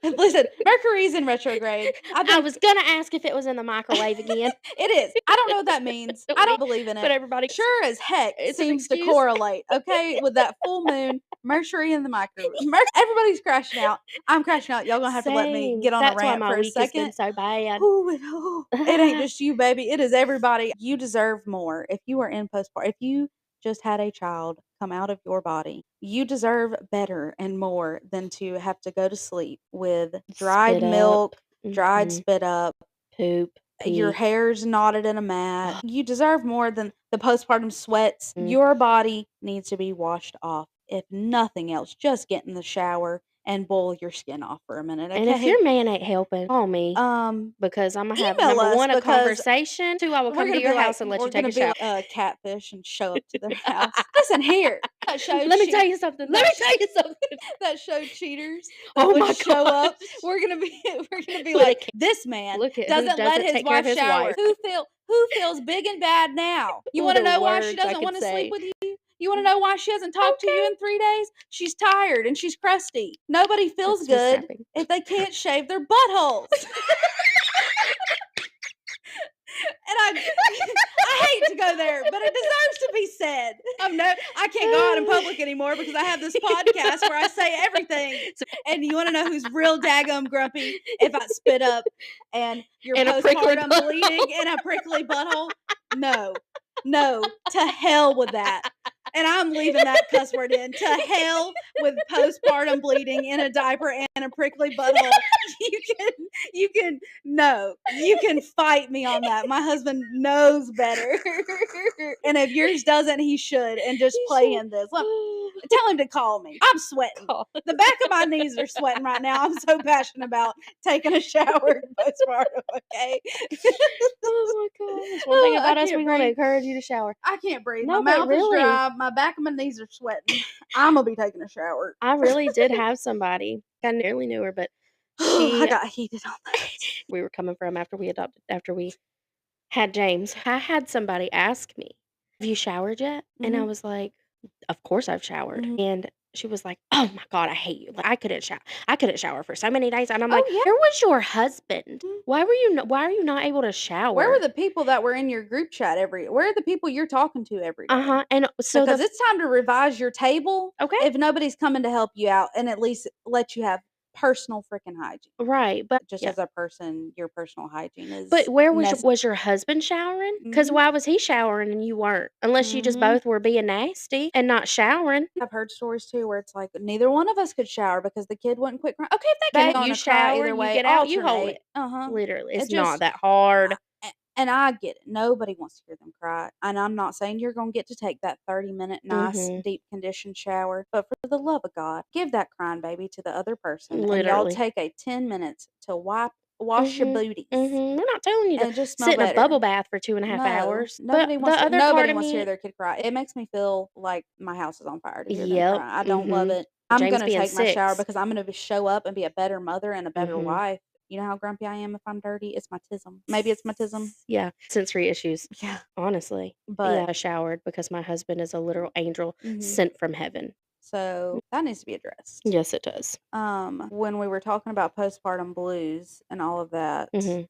Listen, Mercury's in retrograde. I've I been was gonna ask if it was in the microwave again. it is. I don't know what that means. Don't I me, don't believe in but it. everybody Sure as heck it's an seems to excuse. correlate, okay, with that full moon, Mercury in the microwave. Everybody's crashing out. I'm crashing out. Y'all gonna have to let me Same. get on a That's why rant my for a week has been second. so bad. It ain't just you, baby. It is everybody. You deserve more. If you are in postpartum, if you just had a child come out of your body, you deserve better and more than to have to go to sleep with dried Spit up. milk, dried Mhm. spit up, Poop, your pee. hair's knotted in a mat. You deserve more than the postpartum sweats. Mm. Your body needs to be washed off. If nothing else, just get in the shower and boil your skin off for a minute, And if okay? your man ain't helping, call me Um, because Imma have, email number us 1, a because conversation, 2, I will come to your house and let you we're take gonna a be shower. like catfish and show up to their house. Listen here, that show Let me tell you something. Let me tell you something. that show cheaters that Oh would my show up. gosh. We're gonna be like, Look this man look at who doesn't let doesn't his take care of wife his shower. wife. Who feels big and bad now? You Ooh, want to the know why she words I doesn't could want to sleep say. with you? You want to know why she hasn't talked to you Okay. in 3 days? She's tired and she's crusty. Nobody feels That's me good snapping. if they can't shave their buttholes. And I hate to go there, but it deserves to be said. I can't go out in public anymore because I have this podcast where I say everything. And you want to know who's real daggum grumpy? If I spit up and your And a prickly postpartum butthole. bleeding and a prickly butthole. No, no, to hell with that. And I'm leaving that cuss word in. To hell with postpartum bleeding in a diaper and a prickly butthole. You can no, you can fight me on that. My husband knows better. And if yours doesn't, he should. And just He play should. in this. Tell him to call me. I'm sweating. Call. The back of my knees are sweating right now. I'm so passionate about taking a shower postpartum, okay? Oh my gosh. One thing I about us, can't we want to breathe. encourage you to shower. I can't breathe. My No, but mouth is really, dry. My back of my knees are sweating. I'm gonna be taking a shower. I really did have somebody. I nearly knew her, but I she got heated on this. we were coming from after we had James. I had somebody ask me, "Have you showered yet?" And I Mhm. was like, "Of course I've showered." Mhm. And she was like, "Oh my god, I hate you. Like, I couldn't shower for so many days." And I'm Oh like, yeah. "Where was your husband? Mhm. Why are you not able to Where were shower?" the people that were in your group chat where are the people you're talking to every day? Uh-huh. And so Because it's time to revise your table okay. if nobody's coming to help you out and at least let you have personal freaking hygiene. Right, but Just yeah. as a person, your personal hygiene But is where necessary. was your husband showering? Because Mhm. why was he showering and you weren't? Unless you just Mhm. both were being nasty and not showering. I've heard stories too where it's like neither one of us could shower because the kid wouldn't quit crying. Okay, if that kid You gonna cry shower, either you way, get out, you hold alternate. it. Uh-huh. Literally, It it's not just that hard. and I get it. Nobody wants to hear them cry. And I'm not saying you're gonna get to take that 30-minute nice Mhm. deep conditioned shower, but for the love of God, give that crying baby to the other person and y'all Literally. take a 10 minutes to wash your Mhm. booties Mhm. We're not telling you to and just smell sit in a bubble better. bath for 2.5 No, hours, but the other part nobody of wants to hear me. their kid cry. It makes me feel like my house is on fire to hear them Yep. cry. I don't love Mhm. it. I'm James gonna being take my shower 6. because I'm gonna show up and be a better mother and a better Mhm. wife. You know how grumpy I am if I'm dirty? It's my tism. Maybe it's my tism. Yeah, sensory issues, Yeah. honestly. But Yeah, I showered because my husband is a literal angel mhm. sent from heaven. So that needs to be addressed. Yes, it does. When we were talking about postpartum blues and all of that, Mhm.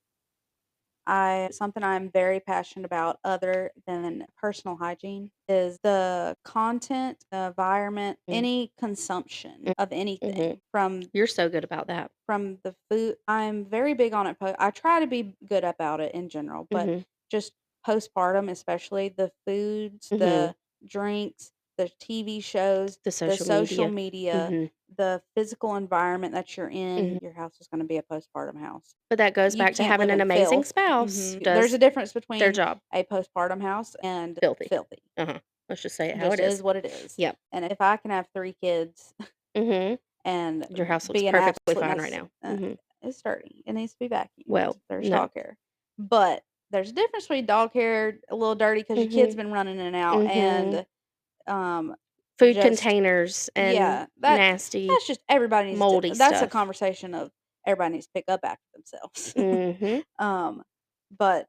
I something I'm very passionate about other than personal hygiene is the content, the environment, Mm. any consumption Mm. of Mhm. anything You're so good about that. from the food. I'm very big on it. I try to be good about it in general, but Mhm. just postpartum, especially the foods, Mhm. the drinks, the TV shows, The the social social media. media, Mhm. the physical environment that you're in. Mhm. Your house is going to be a postpartum house. But that goes You back to can't having live an in amazing filth. spouse There's does a difference their between job. a postpartum house and Filthy. filthy. Uh-huh. Let's just say it how Just it is. is what it is. Yep. And if I can have 3 kids Mhm. and Your house looks be an perfectly absolute fine right mess, now. Mhm. it's dirty. It needs to be vacuumed. Well, There's no. dog hair. But there's a difference between dog hair, a little dirty because your kid's Mhm. been running in and out, Mhm. and um, Food just containers and yeah, nasty, that's just everybody needs to. moldy That's a stuff. conversation of everybody needs to pick up after themselves. Mhm. um, but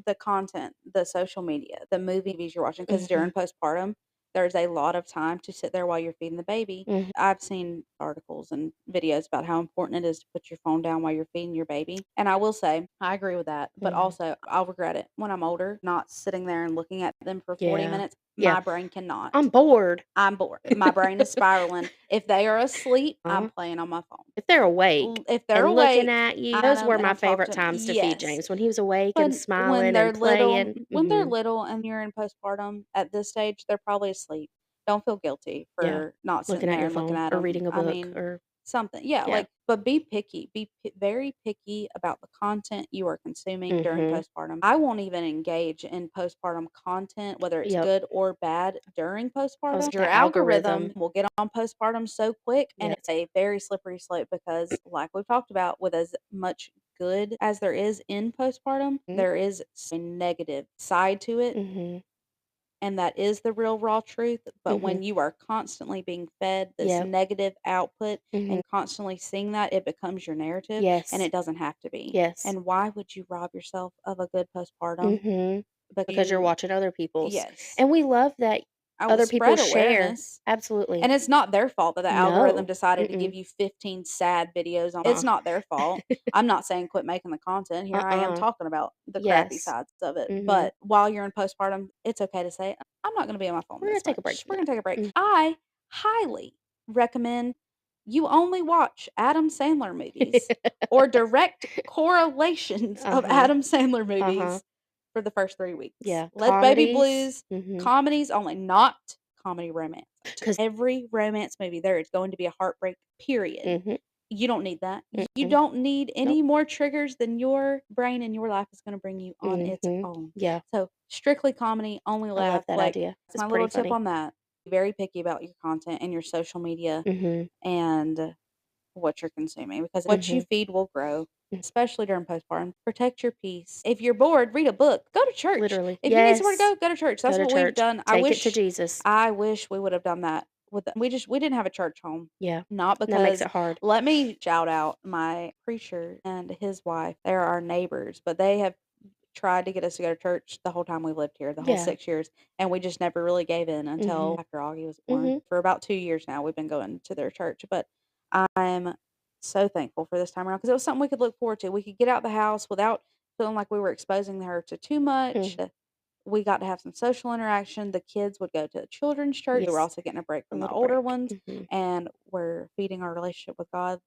the content, the social media, the movies you're watching, because during Mhm. postpartum, there's a lot of time to sit there while you're feeding the baby. Mhm. I've seen articles and videos about how important it is to put your phone down while you're feeding your baby. And I will say, I agree with that. But Mhm. also, I'll regret it when I'm older, not sitting there and looking at them for 40 Yeah. minutes. Yeah. My brain cannot. I'm bored. I'm bored. My brain is spiraling. If they are asleep, I'm Uh, playing on my phone. if they're awake If they're and looking awake, at you, I those know, were and my I'm talking favorite to them. times to feed Yes. James, when he was awake and But smiling and playing. when they're Mhm. little and you're in postpartum at this stage, they're probably asleep. Don't feel guilty Yeah. for not sitting Looking at there your and looking phone at or them. reading a I book mean, or something. Yeah, yeah. like, but be picky. Very picky about the content you are consuming during Mhm. postpartum. I won't even engage in postpartum content, whether it's Yep. good or bad during I was postpartum. Your the algorithm algorithm. will get on postpartum so quick, and Yep. it's a very slippery slope because, like we've talked about, with as much good as there is in postpartum, Mm. there is a negative side to it, Mhm. and that is the real raw truth. But Mhm. when you are constantly being fed this Yep. negative output Mhm. and constantly seeing that, it becomes your narrative, and Yes. it doesn't have to be. Yes. And why would you rob yourself of a good postpartum? Mhm. But Because you're you, watching other people's. yes, And we love that I will other people spread share. awareness. Absolutely. And it's not their fault that the algorithm No. decided to give Mm-mm. you 15 sad videos on. It's Uh. not their fault. I'm not saying quit making the content. Here I am Uh-uh. talking about the crappy Yes. sides of it. Mhm. But while you're in postpartum, it's okay to say, I'm not going to be on my phone We're gonna this take a break much. from We're that. going to take a break. Mm. I highly recommend you only watch Adam Sandler movies or direct correlations of Uh-huh. Adam Sandler Uh-huh. movies for the first 3 weeks. Yeah. Let Baby Comedies. Blues, Mhm. comedies only, not comedy romance. To 'Cause every romance movie, there is going to be a heartbreak, period. mhm. You don't need that. You Mm-mm. don't need Nope. any more triggers than your brain and your life is going to bring you on its Mhm. own. Yeah. So, strictly comedy, only I love laugh. that Like, idea. that's It's my pretty little tip funny. on that. Be very picky about your content and your social media Mhm. and what you're consuming because what you Mhm. feed will grow, Mm. especially during postpartum. Protect your peace. If you're bored, read a book. Go to church. Literally. If you need somewhere to Yes. go, go to church. Go That's to what we've church. done. Take it to Jesus. I wish we would have done that with we didn't have a church home. Yeah. Not That makes because it hard. let me shout out my preacher and his wife. They're our neighbors, but they have tried to get us to go to church the whole time we lived here, the whole Yeah. 6 years, and we just never really gave in until Mhm. after Augie was born. Mhm. For about 2 years now, we've been going to their church, but I'm so thankful for this time around because it was something we could look forward to. We could get out the house without feeling like we were exposing her to too much. Mhm. We got to have some social interaction. The kids would go to the children's church. We were Yes. also getting a break A from the little older break. ones, Mhm. and we're feeding our relationship with God.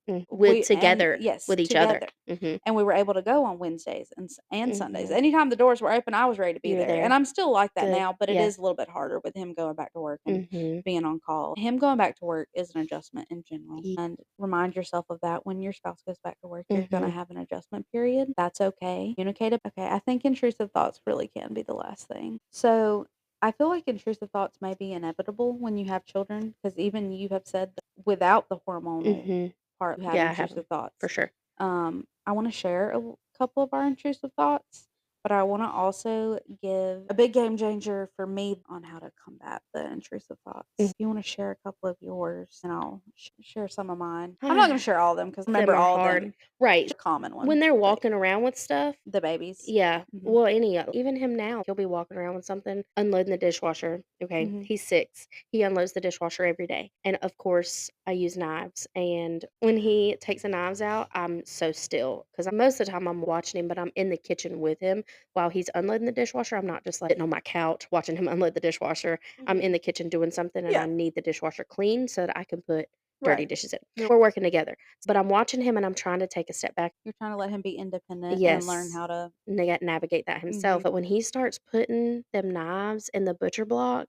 Together Yes, with each other. together. Mhm. And we were able to go on Wednesdays and Sundays. Mhm. Anytime the doors were open, I was ready to be You were there. And there. I'm still like that Good. now, but it Yeah. is a little bit harder with him going back to work and Mhm. being on call. Him going back to work is an adjustment in general. Ye And remind yourself of that when your spouse goes back to work. You're gonna Mhm. have an adjustment period. That's okay. Communicate it. Okay, I think intrusive thoughts really can be the last thing. So I feel like intrusive thoughts may be inevitable when you have children, because even you have said that without the hormonal Mhm. part, you had Yeah, I have 'em, intrusive thoughts. for sure. I want to share couple of our intrusive thoughts, but I want to also give a big game changer for me on how to combat the intrusive thoughts. Mm. If you want to share a couple of yours, and I'll share some of mine. I'm not going to share all of them because I Them remember are all of hard. them. Right. Just common When ones. they're walking around with stuff, The babies. yeah. Mhm. Well, even him now, he'll be walking around with something, unloading the dishwasher. Okay. Mhm. He's 6. He unloads the dishwasher every day. And of course, I use knives. And when he takes the knives out, I'm so still because most of the time I'm watching him, but I'm in the kitchen with him while he's unloading the dishwasher. I'm not just like sitting on my couch watching him unload the dishwasher. I'm in Mhm. the kitchen doing something and I Yeah. need the dishwasher clean so that I can put dirty Right. dishes in. You're We're working together. But I'm watching him and I'm trying to take a step back. you're trying to let him be independent and learn Yes. how to. Navigate that himself, Mhm. but when he starts putting them knives in the butcher block,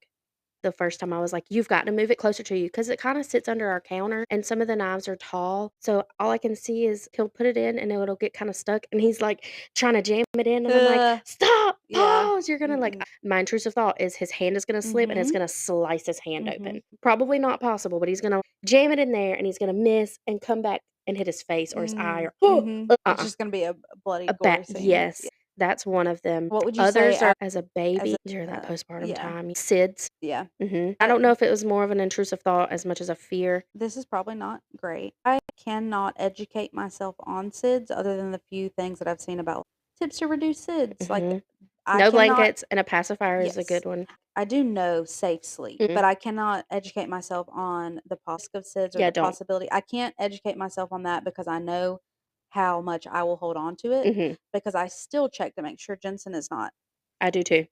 the first time I was like, "You've got to move it closer to you," because it kinda sits under our counter, and some of the knives are tall, so all I can see is he'll put it in, and it'll get kinda stuck, and he's, like, trying to jam it in, and I'm like, Uh, "Stop! yeah. Pause! You're gonna" Mm-mm. my intrusive thought is his hand is gonna slip, and it's Mhm. gonna slice his hand Mhm. open. Probably not possible, but he's gonna jam it in there, and he's gonna miss and come back and hit his face or his eye Mm. or Mhm. It's uh-uh. just gonna be a bloody, A bat gory scene. yes, Yeah. that's one of them. What would you say Others are as a as baby a during that postpartum yeah. time, SIDS. Yeah. I don't know if it was more of an intrusive thought as much as a fear. This is probably not great. I cannot educate myself on SIDS other than the few things that I've seen about tips to reduce SIDS. Like, Mhm. I No cannot. blankets and a pacifier is a Yes. good one. I do know safe sleep, Mhm. but I cannot educate myself on the of SIDS or Yeah, the don't. possibility. I can't educate myself on that because I know how much I will hold on to it, Mhm. because I still check to make sure Jensen is not. I do too.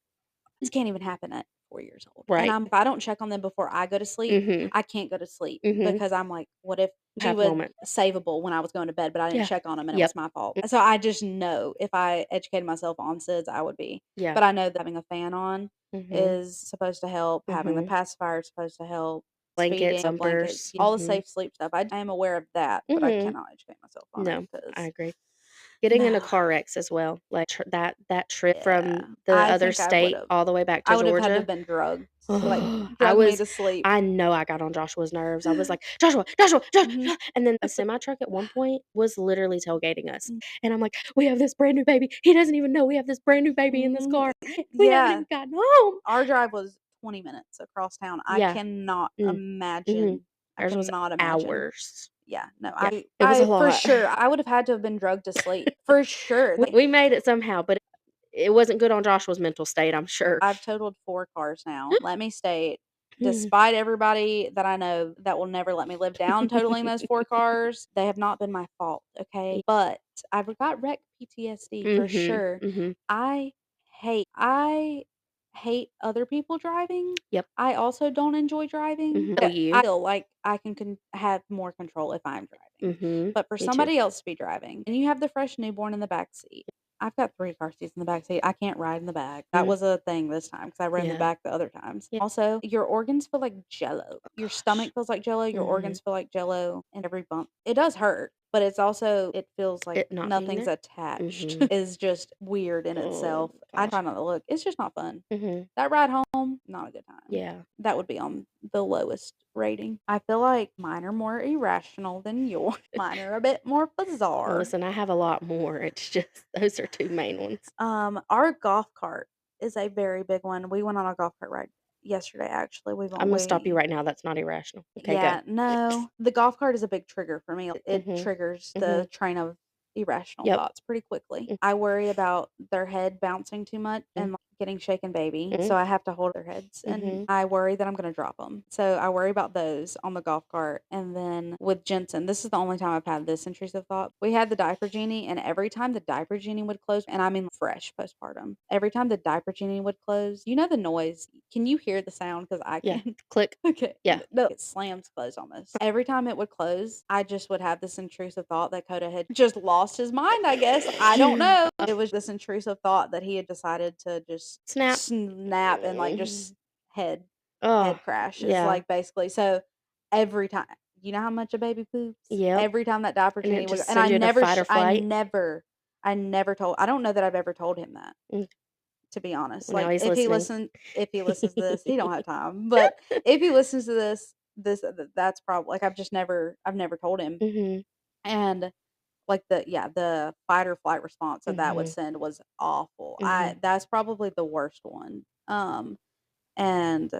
This can't even happen at 4 years old, and Right. if I don't check on them before I go to sleep, Mhm. I can't go to sleep Mhm. because I'm like, "What if she Have was moment. savable when I was going to bed, but I didn't Yeah. check on them and it Yep. was my fault?" So I just know if I educated myself on SIDS, I would be. Yeah. But I know that having a fan on Mhm. is supposed to help, having the Mhm. pacifier is supposed to help, feeding, Blankets, blankets, bumpers. all the Mhm. safe sleep stuff. I am aware of that, but I Mhm. cannot educate myself on it No, I because agree. Getting into no. car wrecks as well, like, that trip Yeah. from the I other think state all the way back to I would have had to have Georgia. been drugged, like, I drug me was to sleep. I know I got on Joshua's nerves. I was like, "Joshua, Joshua, Josh, Mhm. Josh," and then a semi truck at one point was literally tailgating us, Mm. and I'm like, "We have this brand new baby. He doesn't even know we have this brand new baby in this Mhm. car. We haven't Yeah. even gotten home." Our drive was 20 minutes across town. I Yeah. cannot Mm. Mhm. imagine. I Ours was cannot imagine. hours. Yeah, no, Yeah. It was a for lot. sure, I would have had to have been drugged to sleep, for sure. We made it somehow, but it wasn't good on Joshua's mental state, I'm sure. I've totaled 4 cars now. Let me state, Mhm. despite everybody that I know that will never let me live down totaling those 4 cars, they have not been my fault, okay? But I've got wreck PTSD for Mhm. sure. Mhm. I I hate other people driving. Yep. I also don't enjoy driving, Mhm. Oh, but I you? feel like I can have more control if I'm driving. Mhm. But for Me too. somebody else to be driving and you have the fresh newborn in the back seat, I've got 3 car seats in the back seat. I can't ride in the back. That Mhm. was a thing this time because I rode in the Yeah. back the other times. Yeah. Also, your organs feel like jello. Oh Your gosh. stomach feels like jello, your Mhm. organs feel like jello, and every bump. It does hurt, but it's also it feels like It not being nothing's there? attached Mhm. is just weird in Oh itself. I gosh. try not to look. It's just not fun. Mhm. That ride home, not a good time. Yeah. That would be on the lowest rating. I feel like mine are more irrational than yours. Mine are a bit more Well, bizarre. listen, I have a lot more. It's just those are 2 main ones. Our golf cart is a very big one. We went on a golf cart ride yesterday, actually. I'm gonna stop you right now, that's not irrational. Okay, go. Yeah, no, the golf cart is a big trigger for me. It Mhm. triggers the Mhm. train of irrational Yep. thoughts pretty quickly. Mm. I worry about their head bouncing too much Mm. and getting shaken baby, so I have to hold their heads, and I worry that I'm gonna drop them. So I worry about those on the golf cart, and then with Jensen, this is the only time I've had this intrusive thought. We had the diaper genie, and every time the diaper genie would close, and I mean fresh postpartum, every time the diaper genie would close, you know the noise? Can you hear the sound? Because I Yeah. can. Click. Okay. Yeah. No, it slams closed almost. Every time it would close, I just would have this intrusive thought that Coda had just lost his mind, I guess. I don't know. It was this intrusive thought that he had decided to just Snap. snap and like just head Oh, head crash is yeah. like basically so every time you know how much a baby poops? Yep. Every time that diaper And it genie would just and sends you into fight or flight. I never told I don't know that I've ever told him that, Mm, to be honest. now Like, he's listening. if he listens to this, he don't have time, but if he listens to that's probably like, I've never told him, Mhm. and, like, the fight or flight response that that would Mhm. send was awful. I Mhm. That's probably the worst one, and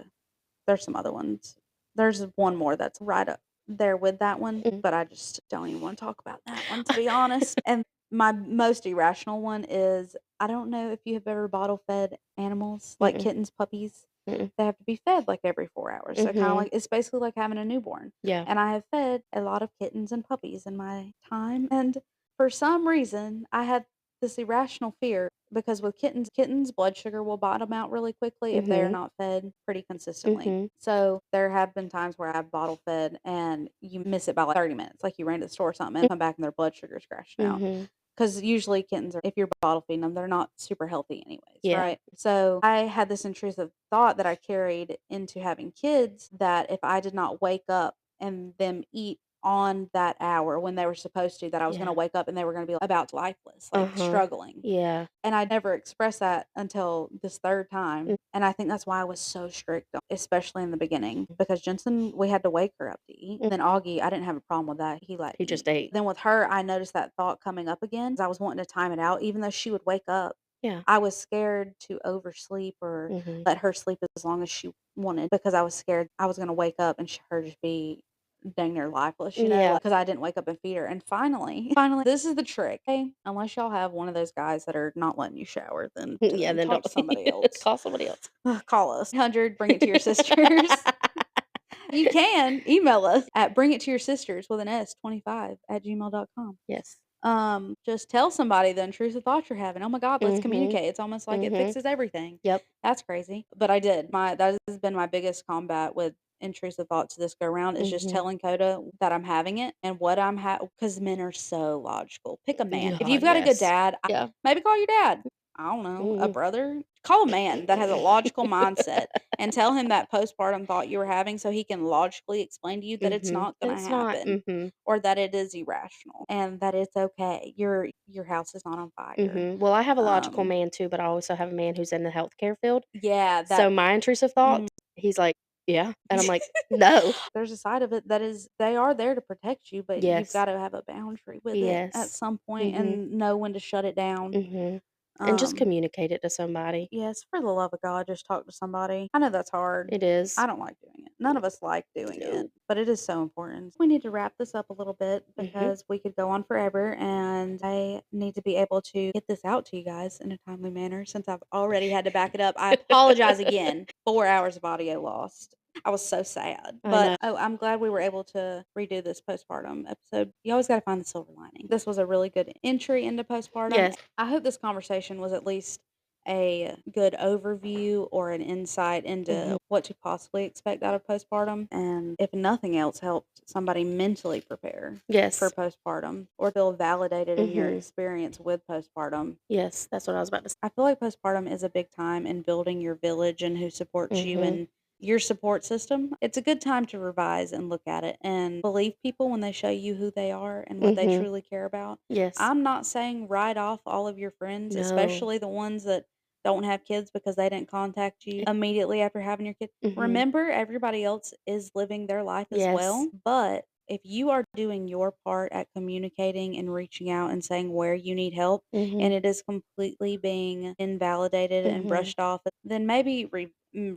there's some other ones. There's one more that's right up there with that one, Mhm. but I just don't even wanna talk about that one, to be honest, and my most irrational one is, I don't know if you have ever bottle fed animals, like Mm-mm. kittens, puppies. Mm-mm. They have to be fed, like, every 4 hours, so kinda Mhm. like it's basically like having a newborn, Yeah. and I have fed a lot of kittens and puppies in my time, and for some reason, I had this irrational fear because with kittens' blood sugar will bottom out really quickly if they are Mhm. not fed pretty consistently. Mhm. So, there have been times where I've bottle fed and you miss it by, like, 30 minutes, like, you ran to the store or something and come back and their blood sugar's crashing out. Mhm. Because usually kittens are if you're bottle feeding them, they're not super healthy anyways, Yeah. right? So, I had this intrusive thought that I carried into having kids that if I did not wake up and them eat on that hour when they were supposed to, that I was gonna Yeah. wake up and they were gonna be about lifeless, like, Uh-huh. struggling. Yeah. And I never expressed that until this 3rd Mm. time, and I think that's why I was so strict, especially in the beginning, because Jensen, we had to wake her up to eat. Mm. Then Augie, I didn't have a problem with that, he let He eat. just ate. Then with her, I noticed that thought coming up again, 'cause I was wanting to time it out, even though she would wake up, Yeah. I was scared to oversleep or Mhm. let her sleep as long as she wanted, because I was scared I was gonna wake up and her just be dang near lifeless, Yeah. because I didn't wake up and feed her, and finally, this is the trick, okay? Unless y'all have one of those guys that are not letting you shower, then Yeah, then talk don't to somebody else. call somebody else. Call us, 100 bring it to your sisters. You can email us at bringittoyoursisters with an S 25 at gmail.com. Yes. Just tell somebody the intrusive thoughts you're having. Oh my God, let's Mhm. communicate. It's almost like it Mhm. fixes everything. Yep. That's crazy. But I did. That has been my biggest combat with intrusive thoughts this go around is just Mhm. telling Coda that I'm having it and what I'm because men are so logical. Pick a man. If Yeah, you've got a good yes. dad, Yeah. maybe call your dad. I don't know, a Mhm. brother. Call a man that has a logical mindset and tell him that postpartum thought you were having so he can logically explain to you that it's Mhm. not going to It's not. happen Mhm. or that it is irrational and that it's okay. Your house is not on fire. Mhm. Well, I have a logical Um, man too, but I also have a man who's in the healthcare field. yeah, So that my intrusive mhm. thoughts, he's like, "Yeah." And I'm like, "No." There's a side of it that is they are there to protect you, but you've Yes. got to have a boundary with it at Yes. some point Mhm. and know when to shut it down. Mhm. And just Um, communicate it to somebody. yes, for the love of God, just talk to somebody. I know that's hard. It is. I don't like doing it. None of us like doing it, No. but it is so important. We need to wrap this up a little bit Mhm. because we could go on forever, and I need to be able to get this out to you guys in a timely manner since I've already had to back it up. I apologize again. 4 hours of audio lost. I was so sad, I but know. oh, I'm glad we were able to redo this postpartum episode. You always got to find the silver lining. This was a really good entry into postpartum. Yes. I hope this conversation was at least a good overview or an insight Mhm. into what to possibly expect out of postpartum. And if nothing else, helped somebody mentally prepare for Yes. postpartum or feel validated in your Mhm. experience with postpartum. Yes, that's what I was about to say. I feel like postpartum is a big time in building your village and who supports you Mhm. and your support system. It's a good time to revise and look at it and believe people when they show you who they are and what they Mhm. truly care about. Yes. I'm not saying write off all of your friends, No. especially the ones that don't have kids because they didn't contact you immediately after having your kid. Mhm. Remember, everybody else is living their life as Yes. well. But if you are doing your part at communicating and reaching out and saying where you need help, Mhm. and it is completely being invalidated and Mhm. brushed off, then maybe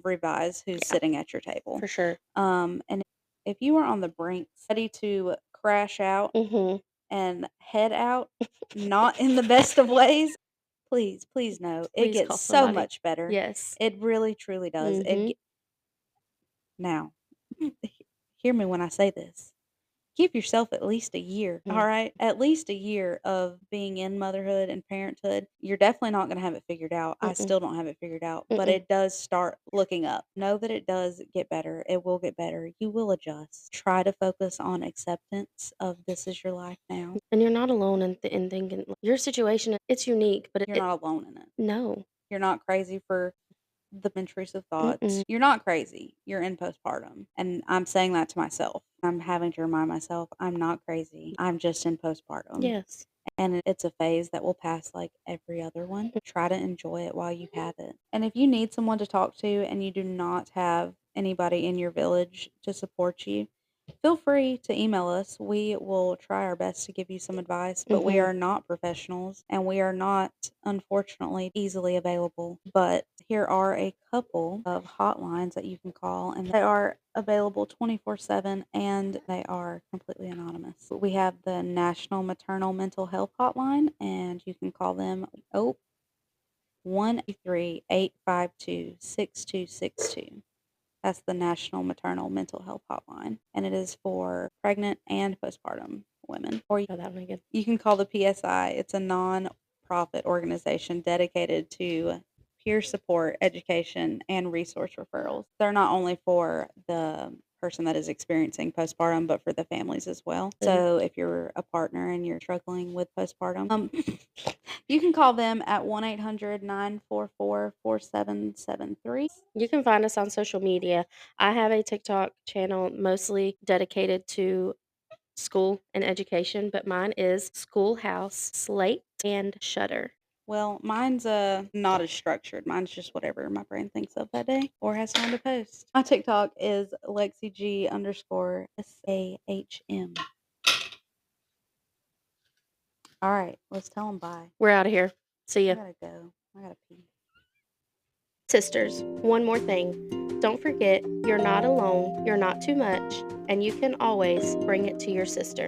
revise who's Yeah, sitting at your table. for sure. And if you are on the brink, ready to crash out Mhm. and head out, not in the best of ways, Please, please no. It Please gets call so somebody. much better. Yes. It really truly does. Mhm. Now, hear me when I say this. Give yourself at least a year, all Mm. right? At least a year of being in motherhood and parenthood. You're definitely not gonna have it figured out. I Mm-mm. still don't have it figured out, but Mm-mm. it does start looking up. Know that it does get better. It will get better. You will adjust. Try to focus on acceptance of this is your life now. And you're not alone in thinking your situation, it's unique, but You're it not alone in it. no. You're not crazy for the intrusive Mm-mm. thoughts. You're not crazy. You're in postpartum. And I'm saying that to myself. I'm having to remind myself I'm not crazy. I'm just in postpartum. Yes. And it's a phase that will pass like every other one. Try to enjoy it while you have it. And if you need someone to talk to and you do not have anybody in your village to support you, feel free to email us. We will try our best to give you some advice, but we Mhm. are not professionals and we are not, unfortunately, easily available. But here are a couple of hotlines that you can call, and they are available 24/7 and they are completely anonymous. We have the National Maternal Mental Health Hotline, and you can call them 1-833-852-6262. That's the National Maternal Mental Health Hotline, and it is for pregnant and postpartum women. Or Oh, that one again. you can call the PSI. It's a non-profit organization dedicated to peer support, education, and resource referrals. They're not only for the person that is experiencing postpartum, but for the families as well. So if you're a partner and you're struggling with postpartum, you can call them at 1-800-944-4773. You can find us on social media. I have a TikTok channel mostly dedicated to school and education, but mine is Schoolhouse, Slate, and Shutter. Well, mine's not as structured. Mine's just whatever my brain thinks of that day or has time to post. My TikTok is LexiG_SAHM. All right, let's tell them bye. We're out of here. See I ya. gotta go. I gotta pee. Sisters, one more thing. Don't forget, you're not alone, you're not too much, and you can always bring it to your sister.